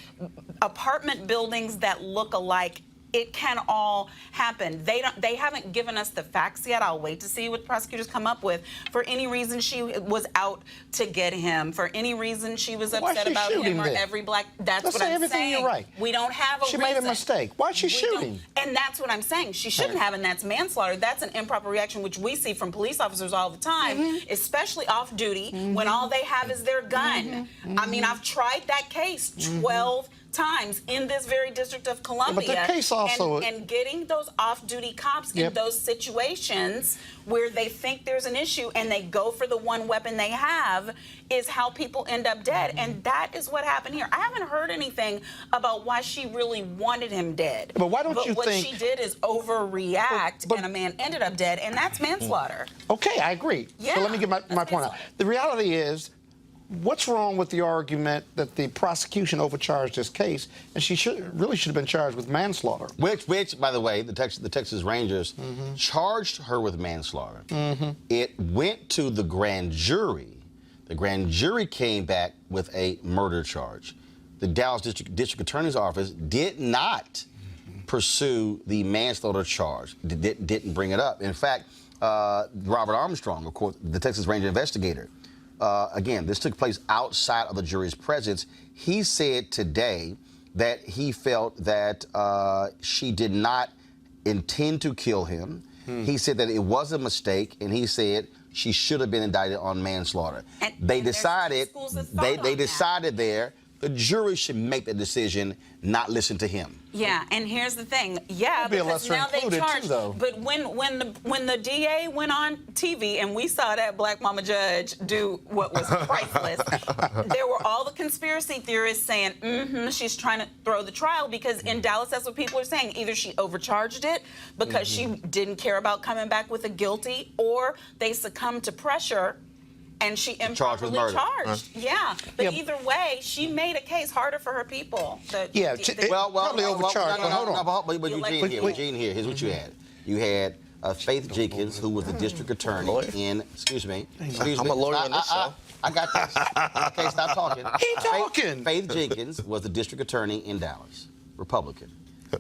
Apartment buildings that look alike, it can all happen. They haven't given us the facts yet. I'll wait to see what prosecutors come up with. For any reason she was out to get him, for any reason she was upset about him or every black, that's what I'm saying. You're right. We don't have a reason. She made a mistake. Why'd she shoot him? And that's what I'm saying. She shouldn't have, and that's manslaughter. That's an improper reaction, which we see from police officers all the time, especially off duty, when all they have is their gun. I mean, I've tried that case 12 times in this very District of Columbia. but the case also... And getting those off-duty cops in those situations where they think there's an issue and they go for the one weapon they have is how people end up dead. And that is what happened here. I haven't heard anything about why she really wanted him dead. But why don't you what think... she did is overreact, and a man ended up dead, and that's manslaughter. Okay, I agree. Yeah, so let me get my point out. The reality is, what's wrong with the argument that the prosecution overcharged this case, and she really should have been charged with manslaughter? Which, by the way, the Texas Rangers charged her with manslaughter. It went to the grand jury. The grand jury came back with a murder charge. The Dallas District Attorney's Office did not pursue the manslaughter charge. Didn't bring it up. In fact, Robert Armstrong, of course, the Texas Ranger investigator, again, this took place outside of the jury's presence. He said today that he felt that she did not intend to kill him. He said that it was a mistake, and he said she should have been indicted on manslaughter. They decided there the jury should make the decision, not listen to him. Yeah, and here's the thing. Yeah, because now they charged. But when the DA went on TV and we saw that black mama judge do what was priceless, there were all the conspiracy theorists saying, she's trying to throw the trial, because in Dallas, that's what people are saying. Either she overcharged it because she didn't care about coming back with a guilty, or they succumbed to pressure and she improperly charged. Yeah, but either way, she made a case harder for her people. Probably overcharged. Hold on. But Eugene here. Here's what you had. You had Faith Jenkins, who was the district attorney in. Excuse me. I'm a lawyer on this show. I got this. Okay, stop talking. Keep talking. Faith Jenkins was the district attorney in Dallas, Republican.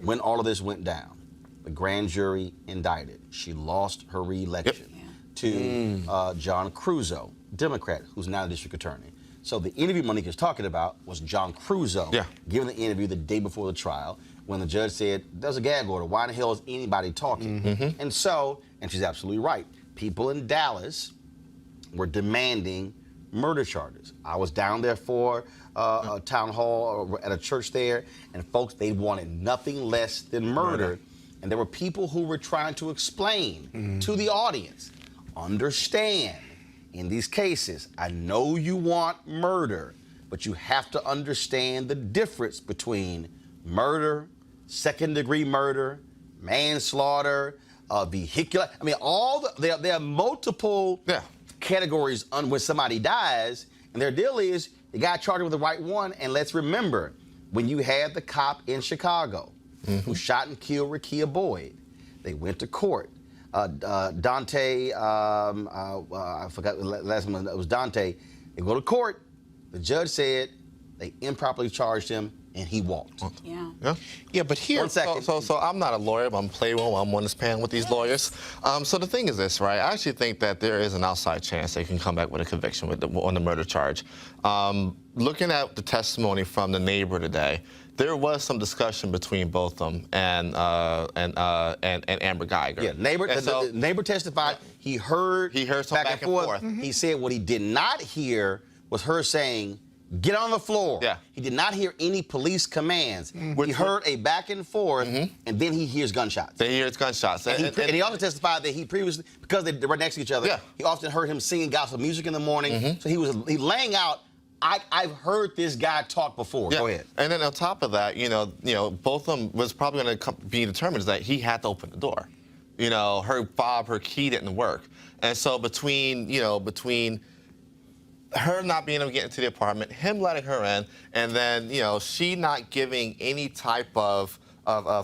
When all of this went down, the grand jury indicted. She lost her re-election to John Cruzo, Democrat, who's now the district attorney. So the interview Monique is talking about was John Cruzo giving the interview the day before the trial, when the judge said, there's a gag order. Why in the hell is anybody talking? And she's absolutely right. People in Dallas were demanding murder charges. I was down there for a town hall at a church there, and folks, they wanted nothing less than murder. And there were people who were trying to explain to the audience, understand, in these cases, I know you want murder, but you have to understand the difference between murder, second-degree murder, manslaughter, vehicular. I mean, there are multiple categories when somebody dies, and their deal is you got to charge them with the right one. And let's remember, when you had the cop in Chicago who shot and killed Rekia Boyd, they went to court. Dante, I forgot the last one, it was Dante. They go to court. The judge said they improperly charged him, and he walked. Yeah, but here... 1 second. So I'm not a lawyer, but I'm playing I'm on this panel with these lawyers. So the thing is this, right? I actually think that there is an outside chance they can come back with a conviction on the murder charge. Looking at the testimony from the neighbor today, there was some discussion between both them and Amber Geiger. Yeah, the neighbor testified. He heard some back and forth. He said what he did not hear was her saying, get on the floor. Yeah. He did not hear any police commands. He heard a back and forth, and then he hears gunshots. Then he hears gunshots. And he also testified that he previously, because they were next to each other, he often heard him singing gospel music in the morning. So he laying out, I've heard this guy talk before. Go ahead. And then on top of that, both of them was probably going to be determined that he had to open the door. Her key didn't work. And so between her not being able to get into the apartment, him letting her in, and then, she not giving any type of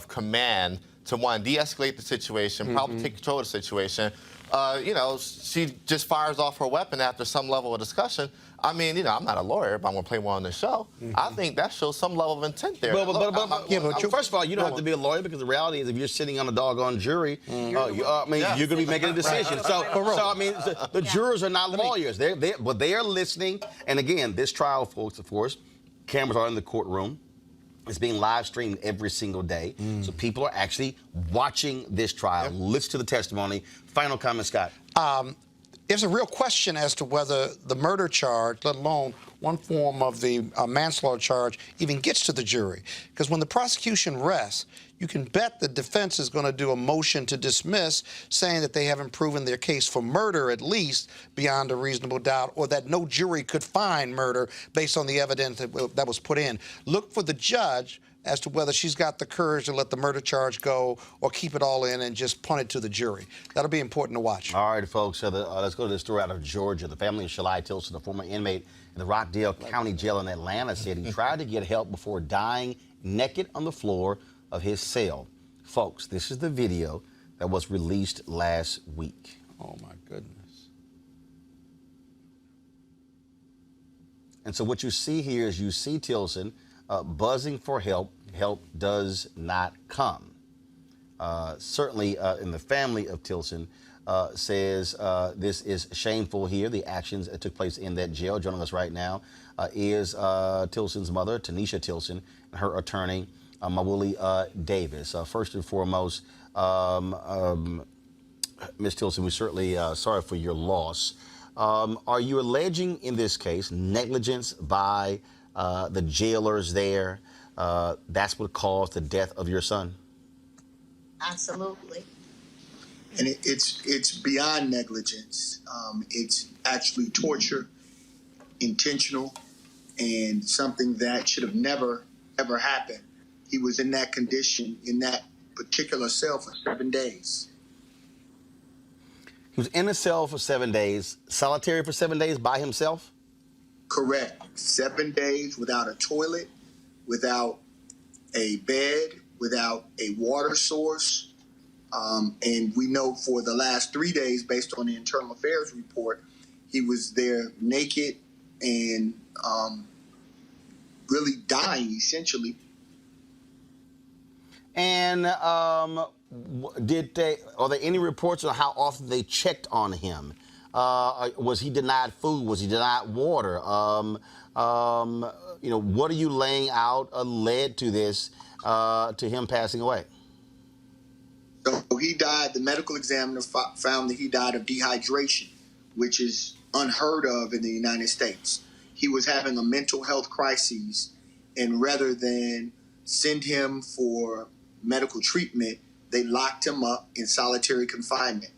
command to, one, de-escalate the situation, probably take control of the situation. She just fires off her weapon after some level of discussion. I mean, I'm not a lawyer, but I'm going to play one on the show. I think that shows some level of intent there. First of all, you don't have to be a lawyer, because the reality is if you're sitting on a doggone jury, you're going to be making a decision. The jurors are not lawyers. But they are listening. And again, this trial, folks, of course, cameras are in the courtroom. It's being live streamed every single day. So people are actually watching this trial, listen to the testimony. Final comment, Scott. There's a real question as to whether the murder charge, let alone one form of the manslaughter charge even gets to the jury. Because when the prosecution rests, you can bet the defense is going to do a motion to dismiss, saying that they haven't proven their case for murder, at least beyond a reasonable doubt, or that no jury could find murder based on the evidence that was put in. Look for the judge as to whether she's got the courage to let the murder charge go or keep it all in and just punt it to the jury. That'll be important to watch. All right, folks, let's go to the story out of Georgia. The family of Shali Tison, a former inmate in the Rockdale County Jail in Atlanta, said he tried to get help before dying naked on the floor of his cell. Folks, this is the video that was released last week. Oh, my goodness. And so what you see here is you see Tison buzzing for help. Help does not come. Certainly in the family of Tison says this is shameful here. The actions that took place in that jail. Joining us right now is Tilson's mother, Tanisha Tison, and her attorney, Mawuli Davis. First and foremost, Ms. Tison, we're certainly sorry for your loss. Are you alleging in this case negligence by the jailers there? That's what caused the death of your son? Absolutely. And it's beyond negligence. It's actually torture, intentional, and something that should have never, ever happened. He was in that condition, in that particular cell for 7 days. He was in a cell for 7 days, solitary for 7 days by himself? Correct. 7 days without a toilet, without a bed, without a water source. And we know for the last 3 days, based on the internal affairs report, he was there naked and really dying, essentially. And are there any reports on how often they checked on him? Was he denied food? Was he denied water? What are you laying out led to this, to him passing away? So he died. The medical examiner found that he died of dehydration, which is unheard of in the United States. He was having a mental health crisis, and rather than send him for medical treatment, they locked him up in solitary confinement.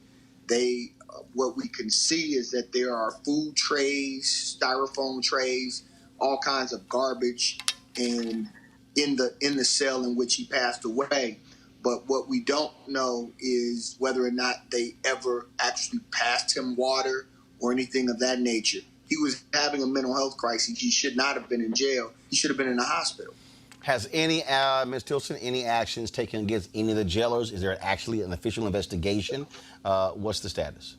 What we can see is that there are food trays, styrofoam trays, all kinds of garbage, and in the cell in which he passed away. But what we don't know is whether or not they ever actually passed him water or anything of that nature. He was having a mental health crisis. He should not have been in jail. He should have been in a hospital. Has any, Ms. Tison, any actions taken against any of the jailers? Is there actually an official investigation? What's the status?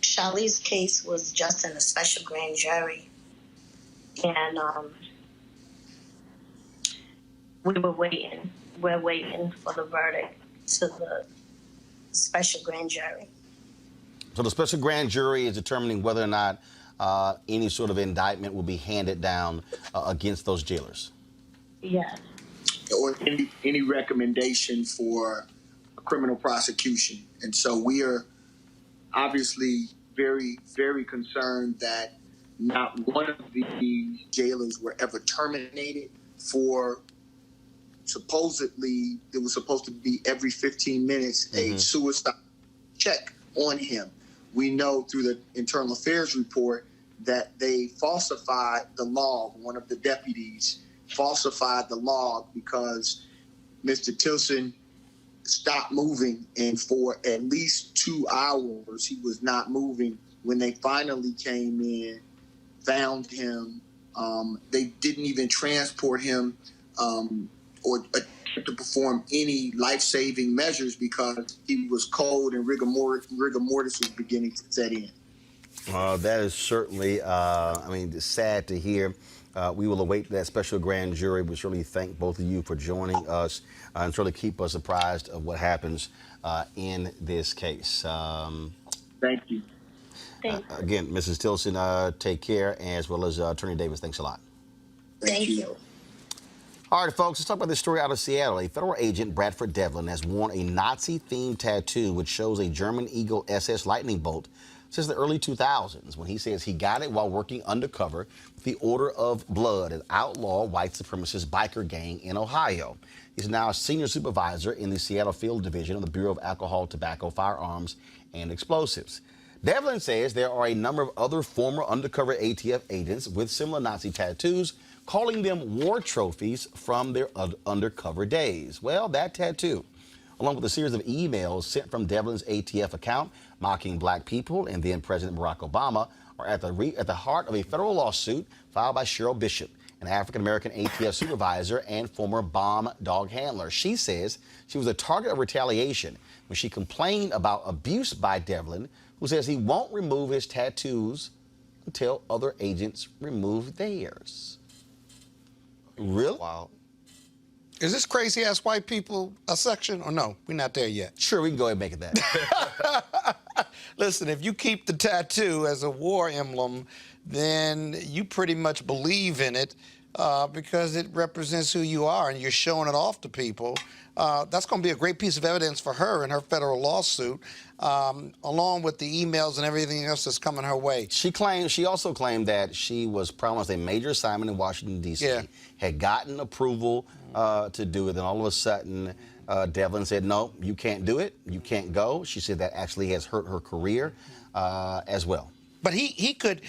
Shali's case was just in a special grand jury. And we're waiting for the verdict to the special grand jury. So the special grand jury is determining whether or not any sort of indictment will be handed down against those jailers? Yes. Or any recommendation for a criminal prosecution. And so we are obviously very, very concerned that not one of these jailers were ever terminated for supposedly, it was supposed to be every 15 minutes a suicide check on him. We know through the internal affairs report that they falsified the log. One of the deputies falsified the log because Mr. Tison stopped moving, and for at least 2 hours he was not moving. When they finally came in, found him, they didn't even transport him or attempt to perform any life-saving measures because he was cold and rigor mortis was beginning to set in. That is certainly, sad to hear. We will await that special grand jury. We certainly thank both of you for joining us and certainly keep us apprised of what happens in this case. Thank you. Again, Mrs. Tison, take care, as well as Attorney Davis. Thanks a lot. Thank you. All right, folks, let's talk about this story out of Seattle. A federal agent, Bradford Devlin, has worn a Nazi-themed tattoo which shows a German Eagle SS Lightning bolt since the early 2000s when he says he got it while working undercover with the Order of Blood, an outlaw white supremacist biker gang in Ohio. He's now a senior supervisor in the Seattle Field Division of the Bureau of Alcohol, Tobacco, Firearms, and Explosives. Devlin says there are a number of other former undercover ATF agents with similar Nazi tattoos, calling them war trophies from their undercover days. Well, that tattoo, along with a series of emails sent from Devlin's ATF account mocking black people and then President Barack Obama, are at the heart of a federal lawsuit filed by Cheryl Bishop, an African-American ATF supervisor and former bomb dog handler. She says she was a target of retaliation when she complained about abuse by Devlin, who says he won't remove his tattoos until other agents remove theirs. Really? Wow. Is this crazy ass white people a section or no? We're not there yet. Sure, we can go ahead and make it that. Listen, if you keep the tattoo as a war emblem, then you pretty much believe in it because it represents who you are and you're showing it off to people. That's going to be a great piece of evidence for her in her federal lawsuit, along with the emails and everything else that's coming her way. She also claimed that she was promised a major assignment in Washington, D.C., had gotten approval to do it, and all of a sudden, Devlin said, no, you can't do it, you can't go. She said that actually has hurt her career as well. But he could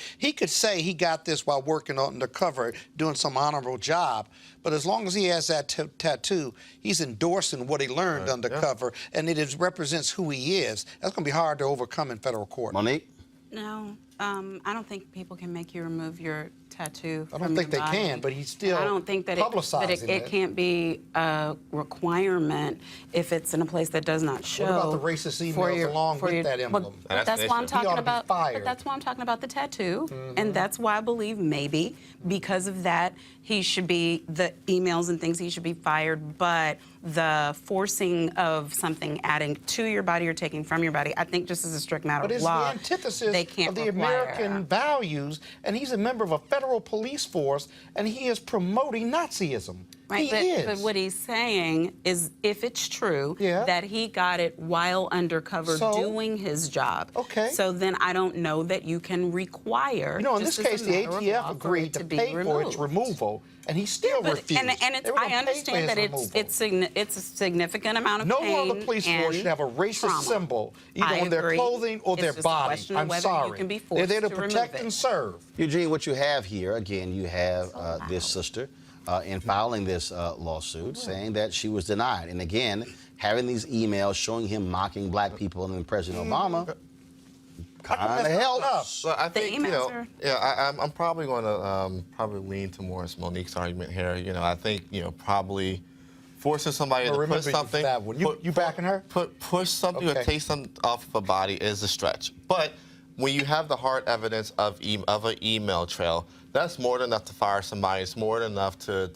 say he got this while working undercover, doing some honorable job. But as long as he has that tattoo, he's endorsing what he learned undercover, and it represents who he is. That's going to be hard to overcome in federal court. Monique? No, I don't think people can make you remove your tattoo. I don't think they can, but he's still I don't think that it can't be a requirement if it's in a place that does not show. What about the racist emails along with that emblem? But that's why I'm talking about. But that's why I'm talking about the tattoo, and that's why I believe maybe because of that he should be the emails and things he should be fired. But the forcing of something adding to your body or taking from your body, I think just as a strict matter of law, the antithesis they can't of the require. American values, and he's a member of a federal police force, and he is promoting Nazism. Right, but what he's saying is, if it's true that he got it while undercover doing his job, so then I don't know that you can require. You know, in this case, the ATF agreed to pay for its removal, and he still refused. And I understand that it's a significant amount of pain. No other police force should have a racist symbol either on their clothing or their body. I'm sorry. They're there to protect and serve. Eugene, what you have here, again, you have this sister in filing this lawsuit saying that she was denied. And again, having these emails showing him mocking black people and then President Obama kind of helps. Well, I think, I'm probably going to probably lean towards Monique's argument here. You know, I think, probably forcing somebody to put something. You backing her? Push something or take something off of a body is a stretch. But when you have the hard evidence of an email trail, that's more than enough to fire somebody. It's more than enough to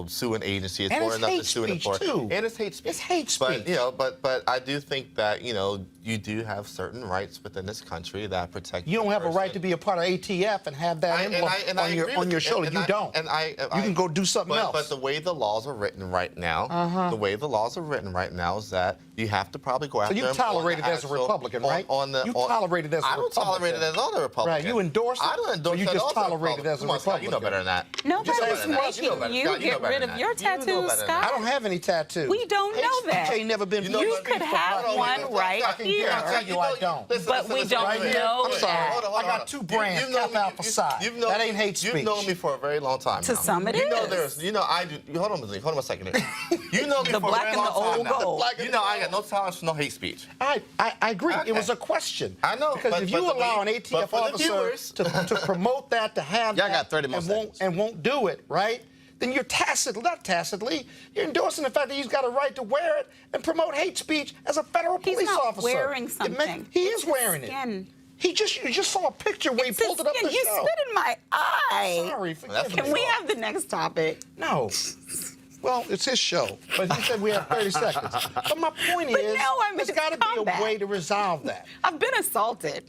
sue an agency. It's more than enough to sue an employer. And it's hate speech. It's hate speech. But I do think that you do have certain rights within this country that protect. You don't have a right to be a part of ATF and have that emblem on your shoulder. You don't. You can go do something else. But the way the laws are written right now, is that you have to probably go after. So you tolerate it as a Republican, right? You tolerate it as a Republican. I don't tolerate it as other Republicans. Right. You endorse it. I don't endorse it. You just tolerate it as a Republican. Scott, you know better than that. Nobody's making you get rid of your tattoos, Scott. I don't have any tattoos. We don't know that. Ain't never been. You could have one right here. I don't. But we don't know I'm sorry. I got two brands, Kappa Alpha Psi. That ain't hate speech. You've known me for a very long time. To some it is. I do. Hold on a second here. You know me for a very long time now. You know I got no tolerance for no hate speech. I agree. It was a question. I know. Because if you allow an ATF officer to promote that, to have that, got 30 more seconds. And won't do it, right? Then you're you're endorsing the fact that he's got a right to wear it and promote hate speech as a federal police officer. He's not wearing something. He is wearing it. You just saw a picture where he pulled it up the show. You spit in my eye. Sorry, forgive me. Can we have the next topic? No. Well, it's his show, but he said we have 30 seconds. But my point is, there's got to be a way to resolve that. I've been assaulted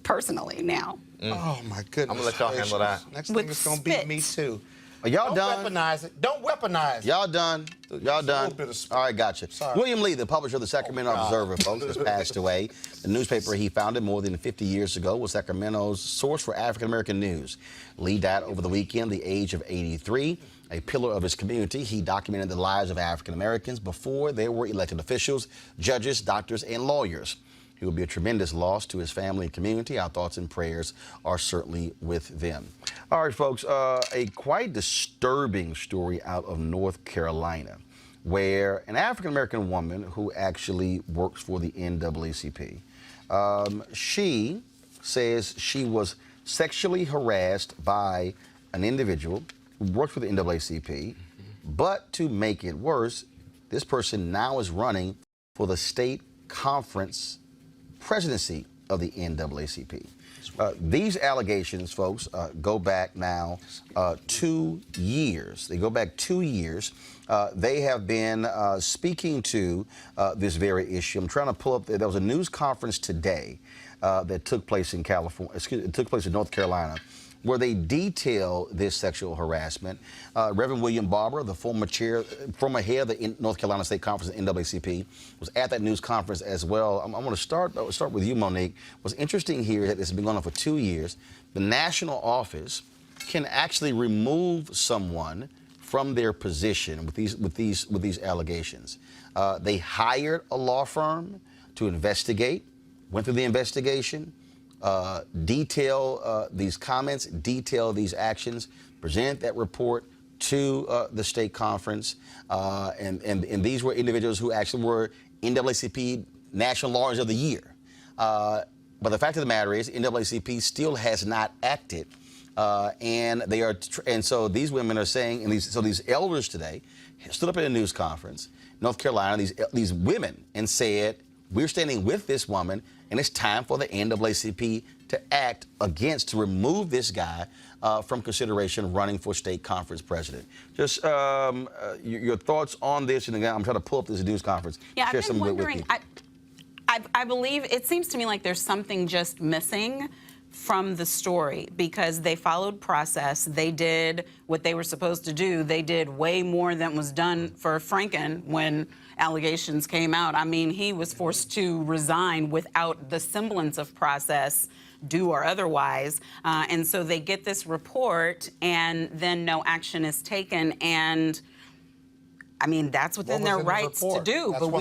personally now. Oh, my goodness. I'm going to let y'all handle that. Next thing is going to be me, too. Are y'all done? Don't weaponize it. Don't weaponize it. Y'all done? Y'all done? All right, gotcha. Sorry. William Lee, the publisher of the Sacramento Observer, folks, has passed away. The newspaper he founded more than 50 years ago was Sacramento's source for African-American news. Lee died over the weekend, the age of 83. A pillar of his community, he documented the lives of African-Americans before they were elected officials, judges, doctors, and lawyers. He will be a tremendous loss to his family and community. Our thoughts and prayers are certainly with them. All right, folks, a quite disturbing story out of North Carolina, where an African-American woman who actually works for the NAACP, she says she was sexually harassed by an individual who works for the NAACP, but to make it worse, this person now is running for the state conference presidency of the NAACP. These allegations, folks, go back now 2 years. They go back 2 years. They have been speaking to this very issue. I'm trying to pull up, there was a news conference today that took place in it took place in North Carolina, where they detail this sexual harassment. Reverend William Barber, the former head of the North Carolina State Conference, NAACP, was at that news conference as well. I'm going to start with you, Monique. What's interesting here is that it's been going on for 2 years. The national office can actually remove someone from their position with these allegations. They hired a law firm to investigate, went through the investigation, detail these comments, detail these actions, present that report to the state conference, and these were individuals who actually were NAACP National Lawyers of the Year. But the fact of the matter is, NAACP still has not acted, and so these women are saying, and these elders today stood up in a news conference, North Carolina, these women, and said, we're standing with this woman, and it's time for the NAACP to act to remove this guy from consideration running for state conference president. Just your thoughts on this, and again, I'm trying to pull up this news conference. Yeah, Share I've been wondering, I believe, it seems to me like there's something just missing from the story, because they followed process. They did what they were supposed to do. They did way more than was done for Franken when allegations came out. I mean, he was forced to resign without the semblance of process, due or otherwise. And so they get this report, and then no action is taken. And I mean, that's within their rights to do. That's but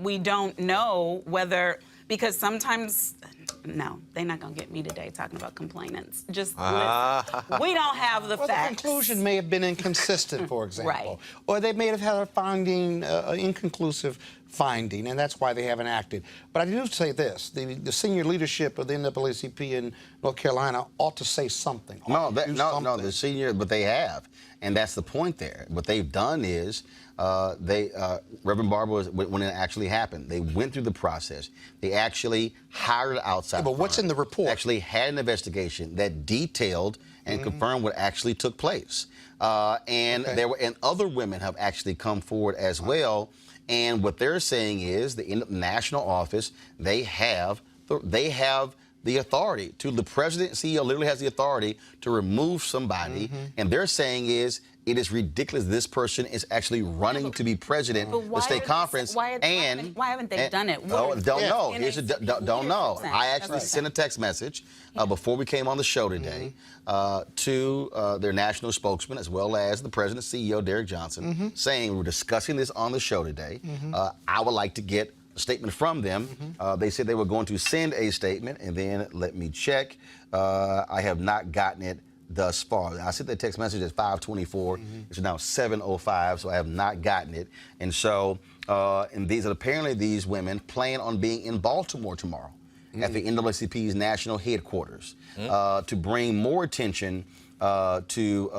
we don't know whether, because sometimes, no, they're not going to get me today talking about complainants. Just listen. We don't have the facts. The conclusion may have been inconsistent, for example. Right. Or they may have had a finding, inconclusive finding, and that's why they haven't acted. But I do say this, the senior leadership of the NAACP in North Carolina ought to say something. No, the senior, but they have. And that's the point there. What they've done is, Reverend Barber, when it actually happened, they went through the process. They actually hired an outside but what's firm. in the report? Actually had an investigation that detailed and confirmed what actually took place. And other women have actually come forward as well. And what they're saying is the national office, they have the authority to, the president, CEO literally has the authority to remove somebody. And they're saying is, it is ridiculous this person is actually running to be president of the state conference. Why haven't they done it? Don't know. Don't know. I actually sent a text message before we came on the show today to their national spokesman, as well as the president, CEO, Derek Johnson, saying we're discussing this on the show today. I would like to get a statement from them. They said they were going to send a statement, and then let me check. I have not gotten it thus far. I sent that text message at 5:24. It's now 7:05, so I have not gotten it. And so, and apparently these women plan on being in Baltimore tomorrow at the NAACP's national headquarters to bring more attention to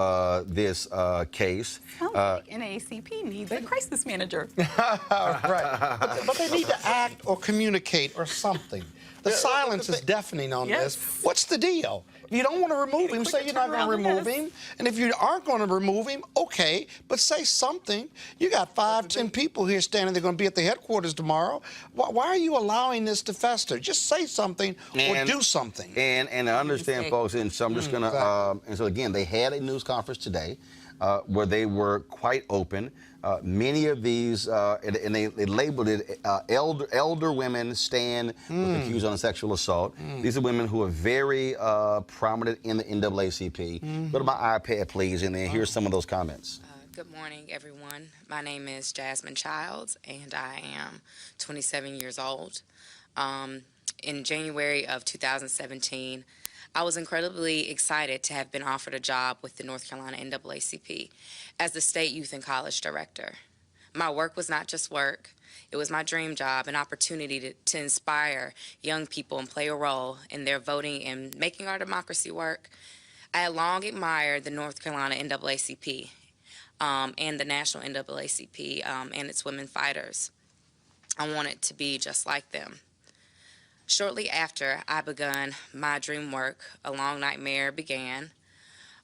this case. Sounds like NAACP needs a crisis manager. Right. But they need to act or communicate or something. The silence is deafening on this. What's the deal? You don't want to remove him. Say you're not going to remove him. And if you aren't going to remove him, okay, but say something. You got 5, 10 people here standing. They're going to be at the headquarters tomorrow. Why are you allowing this to fester? Just say something or do something. And I understand, folks, and so I'm just going to, and so again, they had a news conference today where they were quite open. Many of these, and they labeled it elder women stand with accused on a sexual assault. These are women who are very prominent in the NAACP. Go to my iPad, please, and then here's some of those comments. Good morning, everyone. My name is Jasmine Childs, and I am 27 years old. In January of 2017, I was incredibly excited to have been offered a job with the North Carolina NAACP as the State Youth and College Director. My work was not just work. It was my dream job, an opportunity to inspire young people and play a role in their voting and making our democracy work. I had long admired the North Carolina NAACP and the National NAACP and its women fighters. I wanted to be just like them. Shortly after I begun my dream work, a long nightmare began.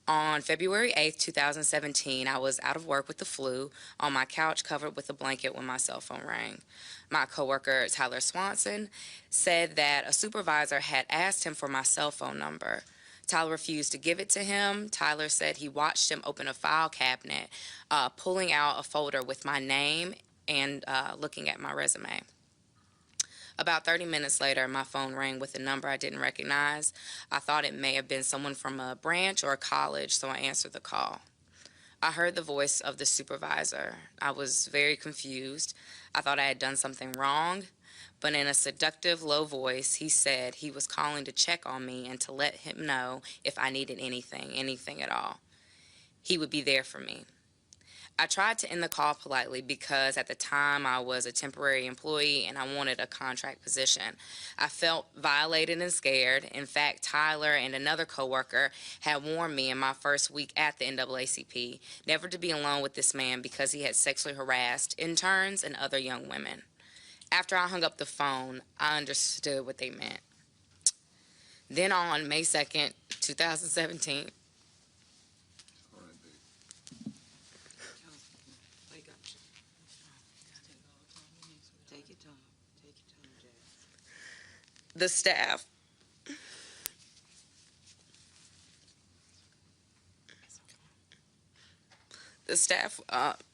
On February 8th, 2017, I was out of work with the flu, on my couch covered with a blanket when my cell phone rang. My coworker, Tyler Swanson, said that a supervisor had asked him for my cell phone number. Tyler refused to give it to him. Tyler said he watched him open a file cabinet, pulling out a folder with my name and looking at my resume. About 30 minutes later, my phone rang with a number I didn't recognize. I thought it may have been someone from a branch or a college, so I answered the call. I heard the voice of the supervisor. I was very confused. I thought I had done something wrong, but in a seductive, low voice, he said he was calling to check on me and to let him know if I needed anything at all. He would be there for me. I tried to end the call politely because at the time I was a temporary employee and I wanted a contract position. I felt violated and scared. In fact, Tyler and another coworker had warned me in my first week at the NAACP never to be alone with this man because he had sexually harassed interns and other young women. After I hung up the phone, I understood what they meant. Then on May 2nd, 2017, the staff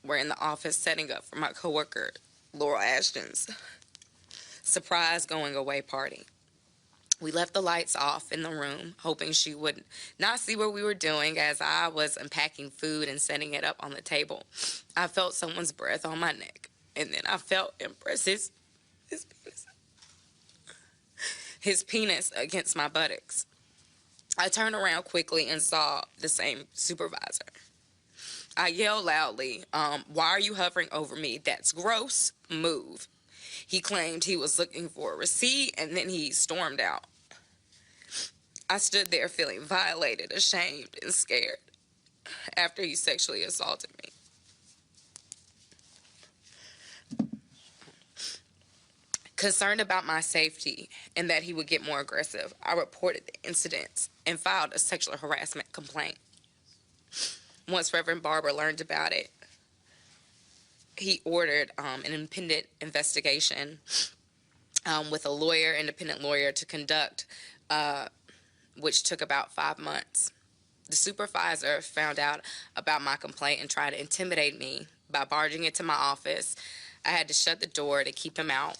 were in the office setting up for my coworker Laurel Ashton's surprise going away party. We left the lights off in the room, hoping she would not see what we were doing as I was unpacking food and setting it up on the table. I felt someone's breath on my neck, and then I felt him press his penis against my buttocks. I turned around quickly and saw the same supervisor. I yelled loudly, "Why are you hovering over me? That's gross. Move." He claimed he was looking for a receipt, and then he stormed out. I stood there feeling violated, ashamed, and scared after he sexually assaulted me. Concerned about my safety and that he would get more aggressive, I reported the incidents and filed a sexual harassment complaint. Once Reverend Barber learned about it, he ordered an independent investigation with a independent lawyer to conduct, which took about 5 months. The supervisor found out about my complaint and tried to intimidate me by barging into my office. I had to shut the door to keep him out.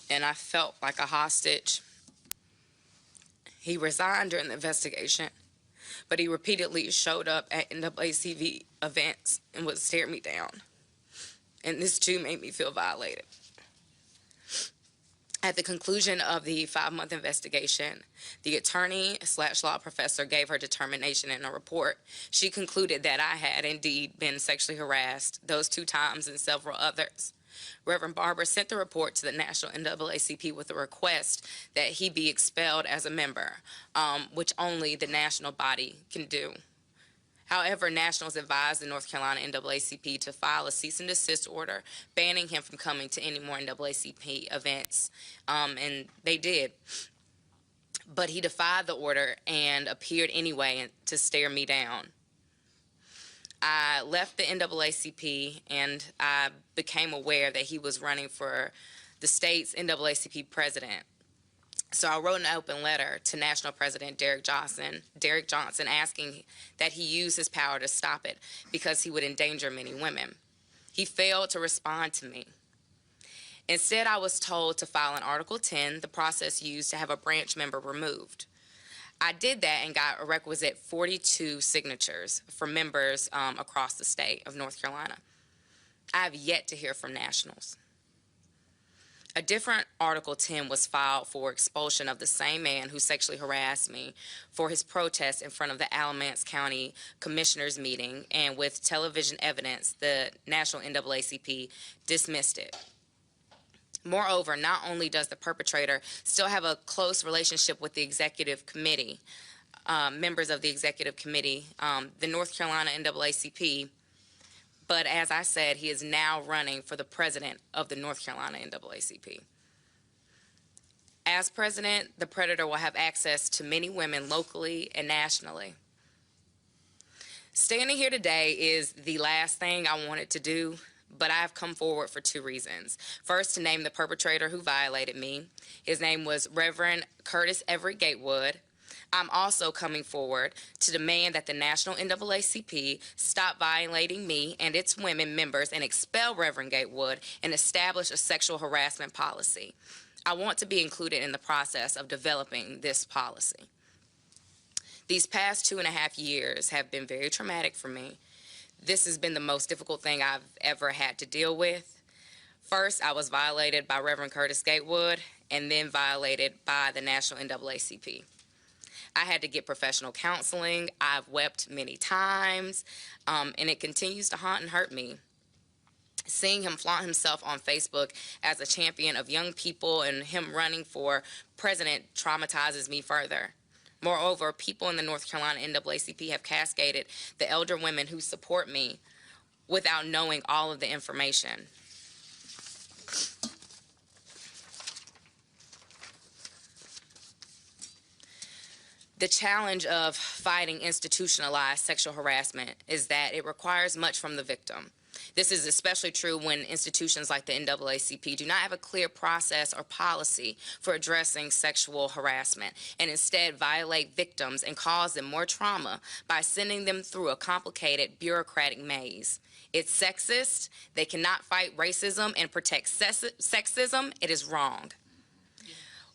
And I felt like a hostage. He resigned during the investigation, but he repeatedly showed up at NAACP events and would stare me down. And this too made me feel violated. At the conclusion of the 5-month investigation, the attorney/law professor gave her determination in a report. She concluded that I had indeed been sexually harassed those 2 times and several others. Reverend Barber sent the report to the National NAACP with a request that he be expelled as a member, which only the national body can do. However, nationals advised the North Carolina NAACP to file a cease and desist order banning him from coming to any more NAACP events, and they did. But he defied the order and appeared anyway to stare me down. I left the NAACP and I became aware that he was running for the state's NAACP president. So I wrote an open letter to National President Derek Johnson, asking that he use his power to stop it because he would endanger many women. He failed to respond to me. Instead, I was told to file an Article 10, the process used to have a branch member removed. I did that and got a requisite 42 signatures from members across the state of North Carolina. I have yet to hear from nationals. A different Article 10 was filed for expulsion of the same man who sexually harassed me for his protest in front of the Alamance County Commissioners meeting, and with television evidence, the National NAACP dismissed it. Moreover, not only does the perpetrator still have a close relationship with the executive committee, members of the executive committee, the North Carolina NAACP, but as I said, he is now running for the president of the North Carolina NAACP. As president, the predator will have access to many women locally and nationally. Standing here today is the last thing I wanted to do, but I have come forward for two reasons. First, to name the perpetrator who violated me. His name was Reverend Curtis Everett Gatewood. I'm also coming forward to demand that the National NAACP stop violating me and its women members and expel Reverend Gatewood and establish a sexual harassment policy. I want to be included in the process of developing this policy. These past 2.5 years have been very traumatic for me. This has been the most difficult thing I've ever had to deal with. First, I was violated by Reverend Curtis Gatewood and then violated by the National NAACP. I had to get professional counseling. I've wept many times, and it continues to haunt and hurt me. Seeing him flaunt himself on Facebook as a champion of young people and him running for president traumatizes me further. Moreover, people in the North Carolina NAACP have cascaded the elder women who support me without knowing all of the information. The challenge of fighting institutionalized sexual harassment is that it requires much from the victim. This is especially true when institutions like the NAACP do not have a clear process or policy for addressing sexual harassment and instead violate victims and cause them more trauma by sending them through a complicated bureaucratic maze. It's sexist. They cannot fight racism and protect sexism. It is wrong.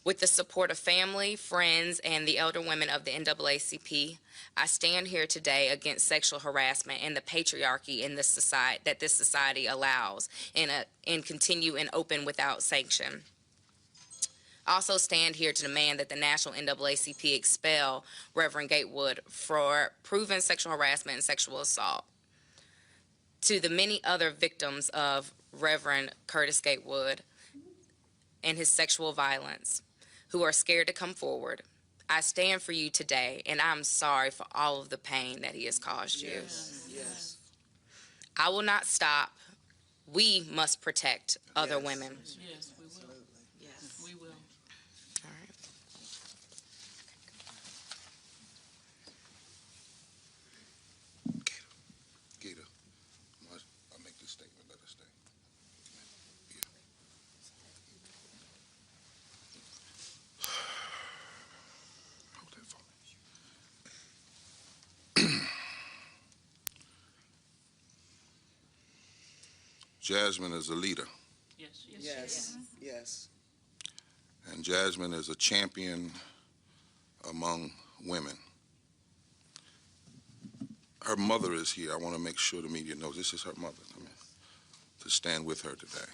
With the support of family, friends, and the elder women of the NAACP, I stand here today against sexual harassment and the patriarchy in this society that this society allows and continue and open without sanction. I also stand here to demand that the National NAACP expel Reverend Gatewood for proven sexual harassment and sexual assault. To the many other victims of Reverend Curtis Gatewood and his sexual violence, who are scared to come forward, I stand for you today, and I'm sorry for all of the pain that he has caused you. Yes. I will not stop. We must protect other women. Yes, we will. Yes, we will. All right. Gator, I'll make this statement. Let us stay. Hold that for me. Jasmine is a leader. Yes, Yes. And Jasmine is a champion among women. Her mother is here. I want to make sure the media knows this is her mother. To stand with her today.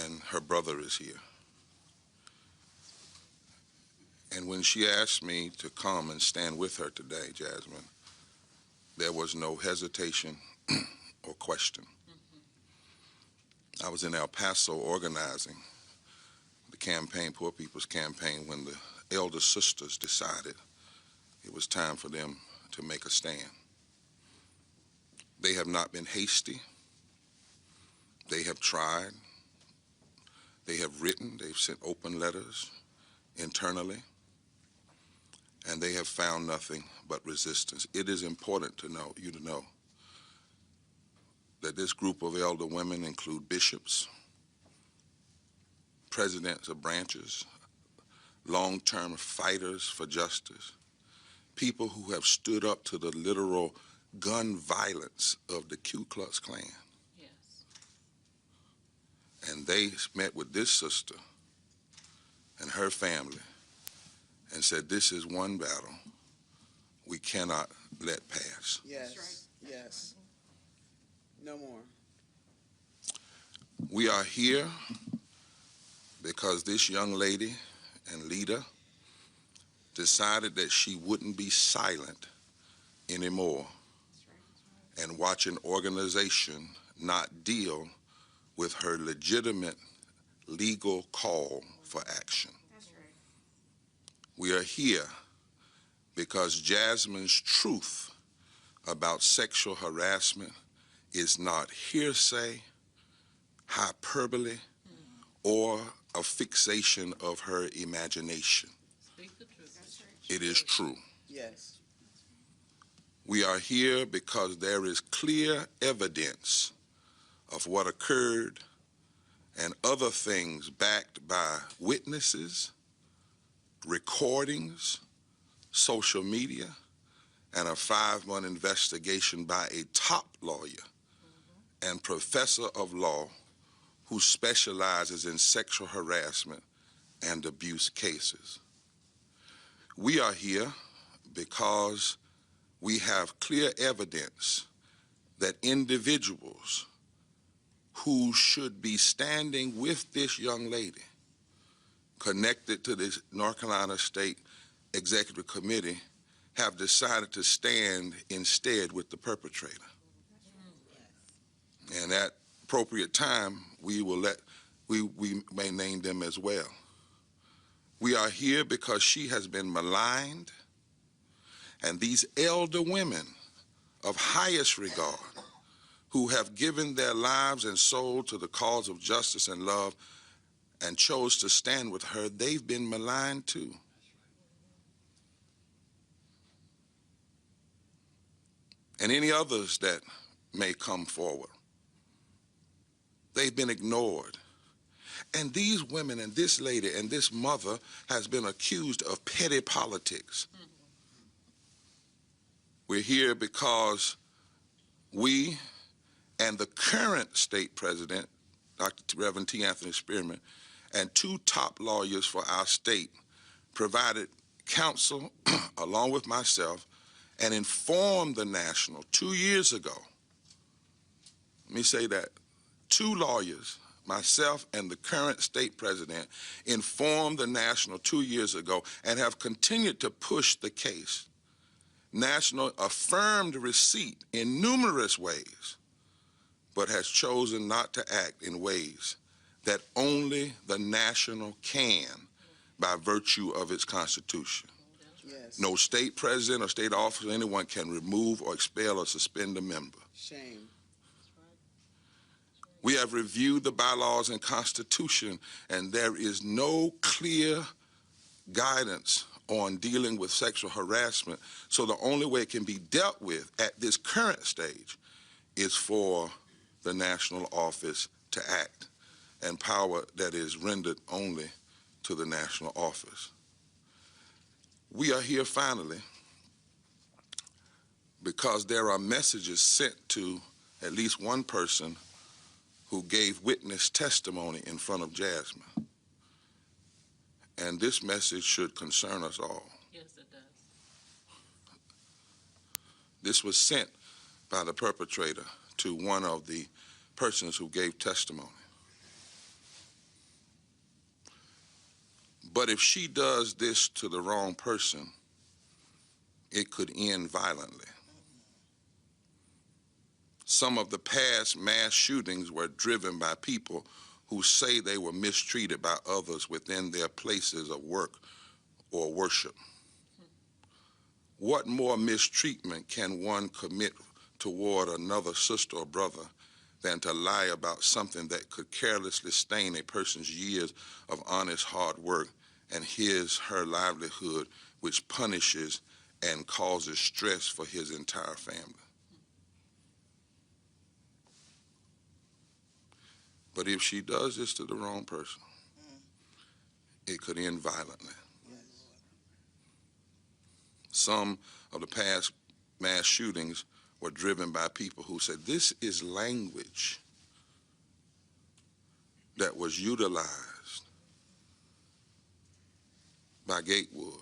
And her brother is here. And when she asked me to come and stand with her today, Jasmine, there was no hesitation or question. I was in El Paso organizing the campaign, Poor People's Campaign, when the elder sisters decided it was time for them to make a stand. They have not been hasty. They have tried. They have written. They've sent open letters. internally, and they have found nothing but resistance. It is important to know, you to know, that this group of elder women include bishops, presidents of branches, long-term fighters for justice, people who have stood up to the literal gun violence of the Ku Klux Klan. Yes. And they met with this sister and her family and said, this is one battle we cannot let pass. Yes, yes. No more. We are here because this young lady and leader decided that she wouldn't be silent anymore and watch an organization not deal with her legitimate legal call for action. That's right. We are here because Jasmine's truth about sexual harassment is not hearsay, hyperbole, or a fixation of her imagination. Speak the truth. That's right. It is true. Yes. We are here because there is clear evidence of what occurred and other things backed by witnesses, recordings, social media, and a 5-month investigation by a top lawyer and professor of law who specializes in sexual harassment and abuse cases. We are here because we have clear evidence that individuals who should be standing with this young lady connected to this North Carolina State Executive Committee have decided to stand instead with the perpetrator. And at appropriate time, we may name them as well. We are here because she has been maligned, and these elder women of highest regard who have given their lives and soul to the cause of justice and love and chose to stand with her, they've been maligned too. And any others that may come forward, they've been ignored. And these women and this lady and this mother has been accused of petty politics. We're here because we and the current state president, Dr. Reverend T. Anthony Spearman, and 2 top lawyers for our state provided counsel along with myself and informed the National 2 years ago. Let me say that. 2 lawyers, myself and the current state president, informed the National 2 years ago and have continued to push the case. National affirmed receipt in numerous ways, but has chosen not to act in ways that only the National can by virtue of its Constitution. Yes. No state president or state officer, anyone can remove or expel or suspend a member. Shame. We have reviewed the bylaws and Constitution, and there is no clear guidance on dealing with sexual harassment. So the only way it can be dealt with at this current stage is for the national office to act, and power that is rendered only to the national office. We are here finally because there are messages sent to at least one person who gave witness testimony in front of Jasmine. And this message should concern us all. Yes, it does. This was sent by the perpetrator to one of the persons who gave testimony. But if she does this to the wrong person, it could end violently. Some of the past mass shootings were driven by people who say they were mistreated by others within their places of work or worship. What more mistreatment can one commit toward another sister or brother than to lie about something that could carelessly stain a person's years of honest hard work and her livelihood, which punishes and causes stress for his entire family. But if she does this to the wrong person, it could end violently. Some of the past mass shootings were driven by people who said, this is language that was utilized by Gatewood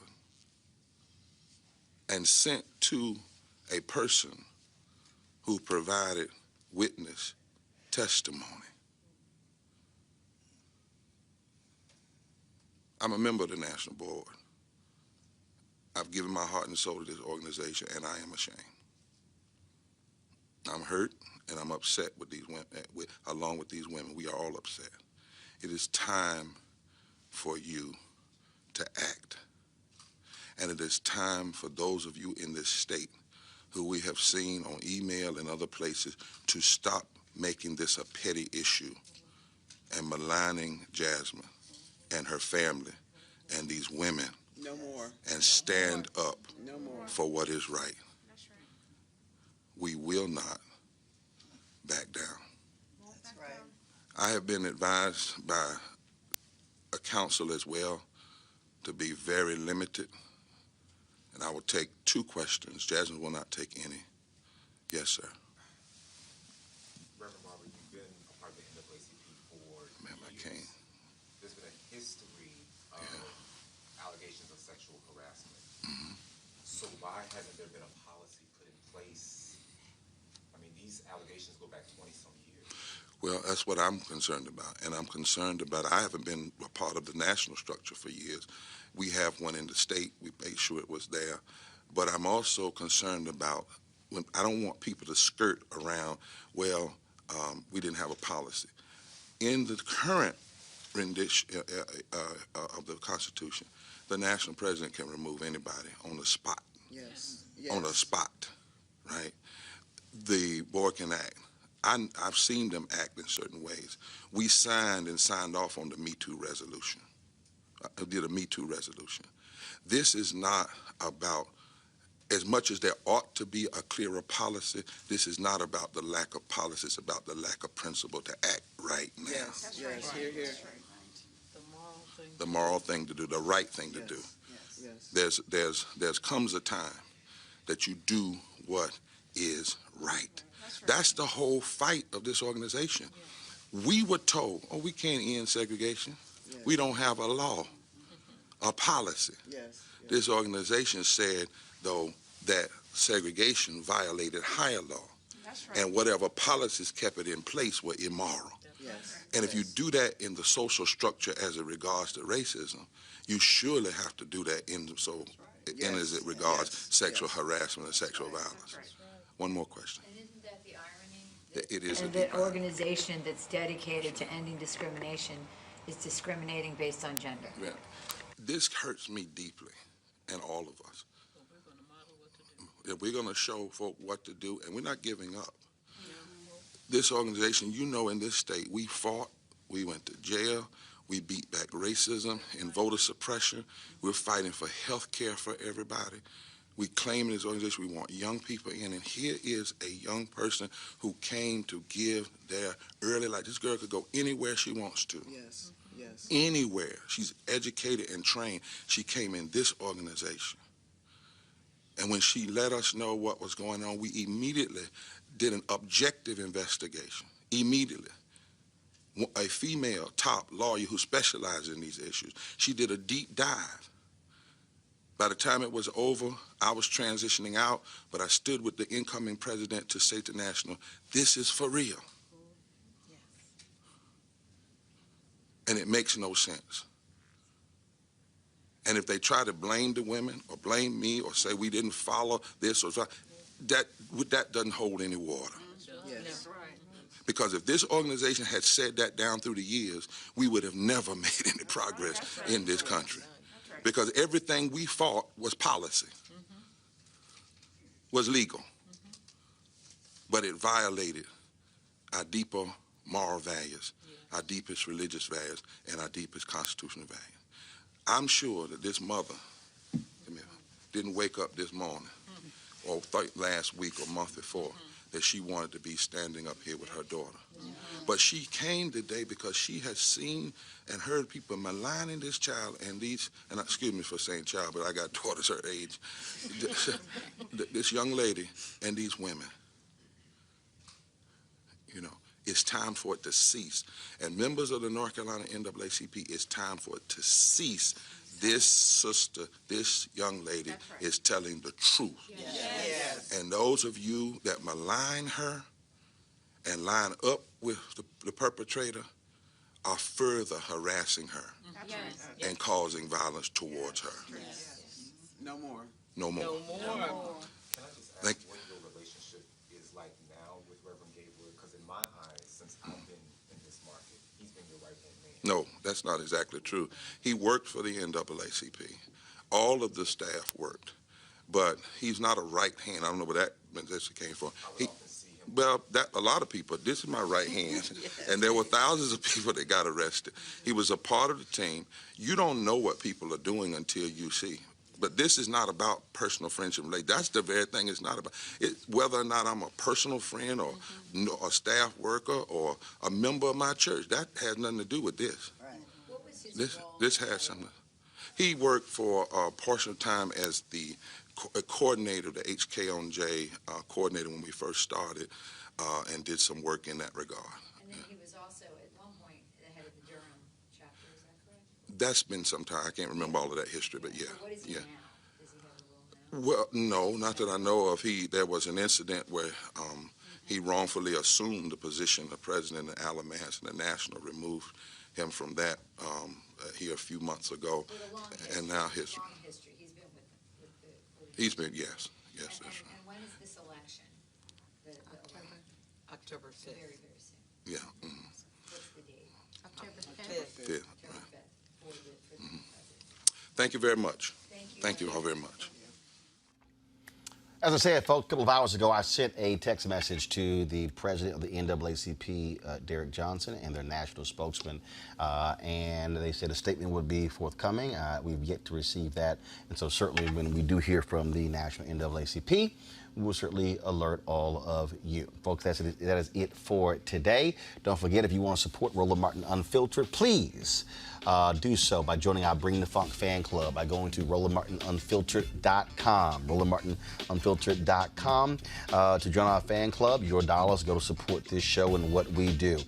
and sent to a person who provided witness testimony. I'm a member of the National Board. I've given my heart and soul to this organization, and I am ashamed. I'm hurt, and I'm upset with these women, along with these women. We are all upset. It is time for you to act. And it is time for those of you in this state who we have seen on email and other places to stop making this a petty issue and maligning Jasmine and her family and these women. No more. And stand up No more. for what is right. We will not back down. That's right. I have been advised by a counsel as well to be very limited, and I will take 2 questions. Jasmine will not take any. Yes, sir. Reverend Barber, you've been a part of the NAACP for Ma'am, I years. can't. There's been a history of allegations of sexual harassment. So why hasn't there been a policy put in place? I mean, these allegations go back 20-some years. Well, that's what I'm concerned about, and I'm concerned about, I haven't been a part of the national structure for years. We have one in the state. We made sure it was there. But I'm also concerned about, when I don't want people to skirt around, well, we didn't have a policy. In the current rendition of the Constitution, the national president can remove anybody on the spot. Yes. On the spot, right? The board can act. I've seen them act in certain ways. We signed off on the Me Too resolution. Did a Me Too resolution. This is not about, as much as there ought to be a clearer policy, this is not about the lack of policy, it's about the lack of principle to act right now. Yes. Yes. Here, here. The moral thing to do, the right thing to do. Yes. There's comes a time that you do what is right. That's the whole fight of this organization. We were told, oh, we can't end segregation. We don't have a law, a policy. Yes. This organization said, though, that segregation violated higher law. And whatever policies kept it in place were immoral. Yes. And if you do that in the social structure as it regards to racism, you surely have to do that in as it regards sexual harassment and sexual violence. One more question. And isn't that the irony? It is. And the organization that's dedicated to ending discrimination is discriminating based on gender. Yeah. This hurts me deeply, and all of us. If we're going to show folk what to do, and we're not giving up. This organization, you know, in this state, we fought, we went to jail, we beat back racism and voter suppression. We're fighting for health care for everybody. We claim in this organization we want young people in, and here is a young person who came to give their early life. This girl could go anywhere she wants to. Yes. Yes. Anywhere. She's educated and trained. She came in this organization. And when she let us know what was going on, we immediately did an objective investigation. Immediately. A female top lawyer who specializes in these issues. She did a deep dive. By the time it was over, I was transitioning out, but I stood with the incoming president to say to National, this is for real. And it makes no sense. And if they try to blame the women or blame me or say we didn't follow this or that doesn't hold any water. Yes. Because if this organization had said that down through the years, we would have never made any progress in this country. Because everything we fought was policy, was legal. But it violated our deeper moral values, our deepest religious values, and our deepest constitutional values. I'm sure that this mother didn't wake up this morning or last week or month before that she wanted to be standing up here with her daughter. But she came today because she has seen and heard people maligning this child and excuse me for saying child, but I got daughters her age, this young lady and these women. You know, it's time for it to cease. And members of the North Carolina NAACP, it's time for it to cease. This sister, this young lady is telling the truth. Yes. And those of you that malign her and line up with the perpetrator are further harassing her and causing violence towards her. No more. No more. Can I just ask what your relationship is like now with Reverend Gatewood? Because in my eyes, since I've been in this market, he's been your right-hand man. No, that's not exactly true. He worked for the NAACP. All of the staff worked. But he's not a right hand. I don't know where that mentality came from. Well, a lot of people, this is my right hand, and there were thousands of people that got arrested. He was a part of the team. You don't know what people are doing until you see. But this is not about personal friendship. That's the very thing it's not about. Whether or not I'm a personal friend or a staff worker or a member of my church, that has nothing to do with this. What was his role? This has something. He worked for a portion of time as the coordinator, the HK-on-J coordinator when we first started, and did some work in that regard. And then he was also, at one point, the head of the Durham chapter, is that correct? That's been some time. I can't remember all of that history, but yeah. So what is he now? Does he have a role now? Well, no, not that I know of. There was an incident where he wrongfully assumed the position of president in Alamance, and the National removed him from that here a few months ago. And now his... Long history. He's been with the He's been, yes, and, that's right. And when is this election? October 5th. Very, very soon. Yeah. What's the date? October 5th. October 5th for the president. Thank you very much. Thank you. Thank you all very much. As I said, folks, a couple of hours ago, I sent a text message to the president of the NAACP, Derek Johnson, and their national spokesman, and they said a statement would be forthcoming. We've yet to receive that, and so certainly when we do hear from the national NAACP, we will certainly alert all of you. Folks, that is it for today. Don't forget, if you want to support Roland Martin Unfiltered, please do so by joining our Bring the Funk fan club by going to RolandMartinUnfiltered.com. RolandMartinUnfiltered.com to join our fan club. Your dollars go to support this show and what we do.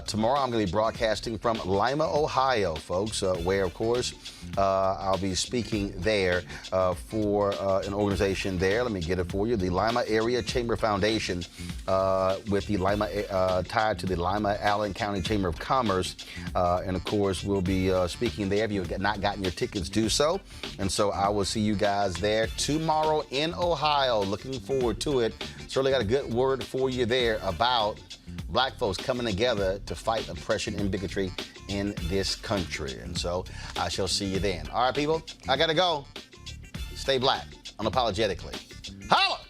Tomorrow, I'm going to be broadcasting from Lima, Ohio, folks, where, of course, I'll be speaking there for an organization there. Let me get it for you. The Lima Area Chamber Foundation, with the Lima tied to the Lima Allen County Chamber of Commerce, and of course we'll be speaking there. If you've not gotten your tickets, do so. And so I will see you guys there tomorrow in Ohio. Looking forward to it. Certainly got a good word for you there about black folks coming together to fight oppression and bigotry in this country. And so I shall see you then. All right, people, I gotta go. Stay black, unapologetically. Holla!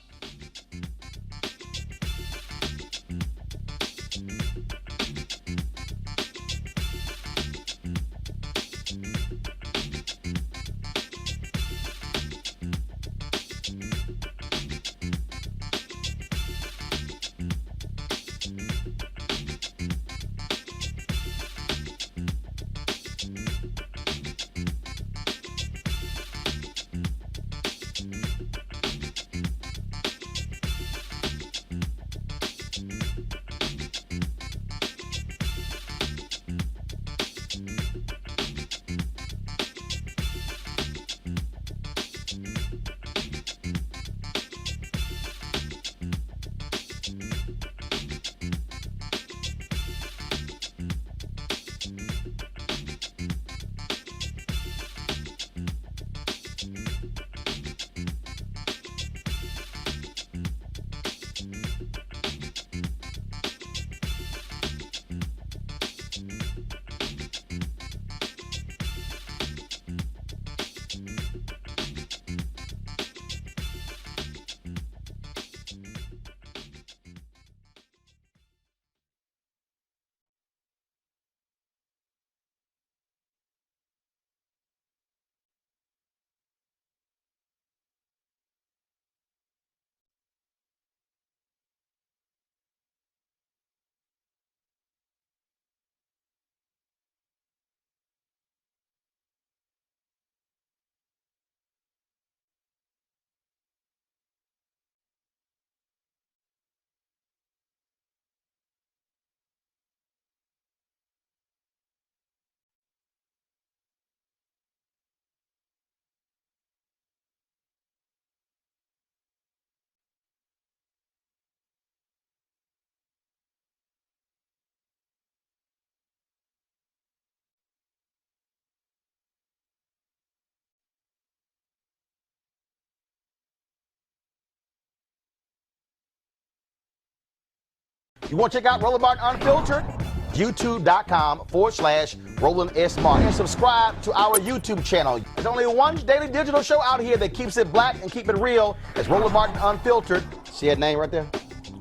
You want to check out Roland Martin Unfiltered? YouTube.com/Roland S. Martin. And subscribe to our YouTube channel. There's only one daily digital show out here that keeps it black and keep it real. It's Roland Martin Unfiltered. See that name right there?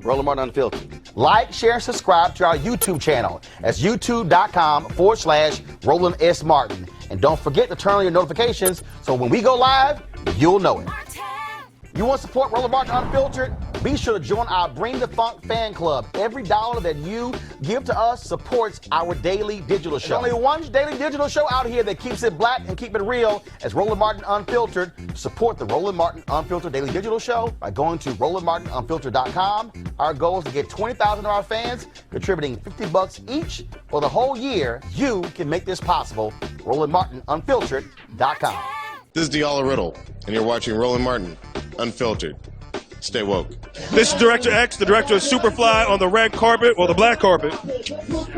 Roland Martin Unfiltered. Like, share, and subscribe to our YouTube channel. That's youtube.com/Roland S. Martin. And don't forget to turn on your notifications so when we go live, you'll know it. You want to support Roland Martin Unfiltered? Be sure to join our Bring the Funk fan club. Every dollar that you give to us supports our daily digital show. There's only one daily digital show out here that keeps it black and keep it real. It's Roland Martin Unfiltered. Support the Roland Martin Unfiltered daily digital show by going to RolandMartinUnfiltered.com. Our goal is to get 20,000 of our fans contributing $50 each for the whole year. You can make this possible. RolandMartinUnfiltered.com. This is Diala Riddle, and you're watching Roland Martin Unfiltered. Stay woke. This is Director X, the director of Superfly on the red carpet, or the black carpet,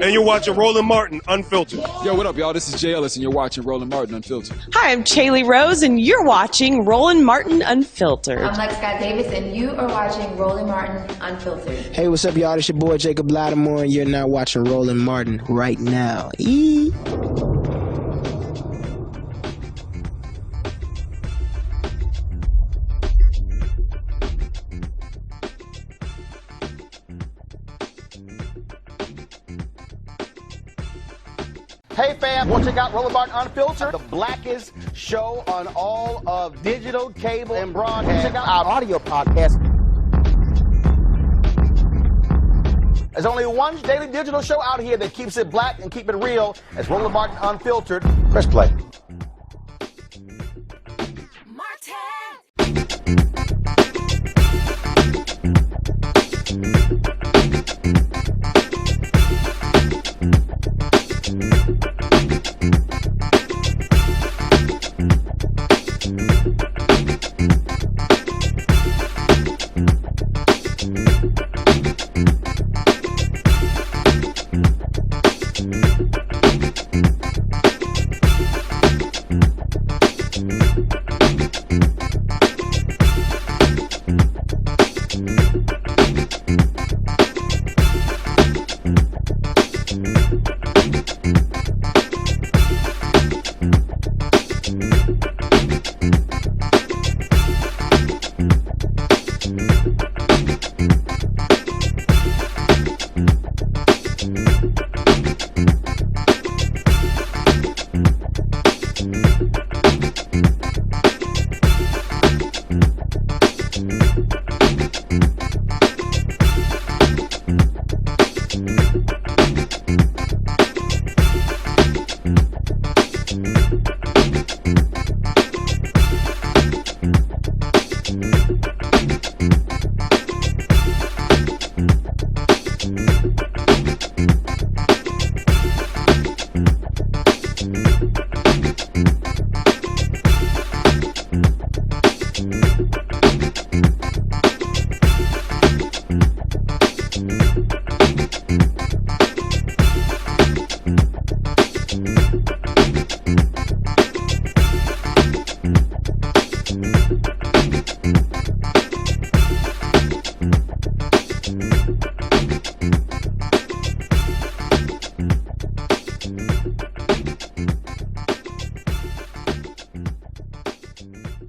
and you're watching Roland Martin Unfiltered. Yo, what up, y'all? This is Jay Ellis, and you're watching Roland Martin Unfiltered. Hi, I'm Chaley Rose, and you're watching Roland Martin Unfiltered. I'm Lex Scott Davis, and you are watching Roland Martin Unfiltered. Hey, what's up, y'all? It's your boy Jacob Lattimore, and you're now watching Roland Martin right now. Hey fam, want to check out Roland Martin Unfiltered? The blackest show on all of digital, cable, and broadcast. Check out our audio podcast. There's only one daily digital show out here that keeps it black and keep it real. It's Roland Martin Unfiltered. Press play.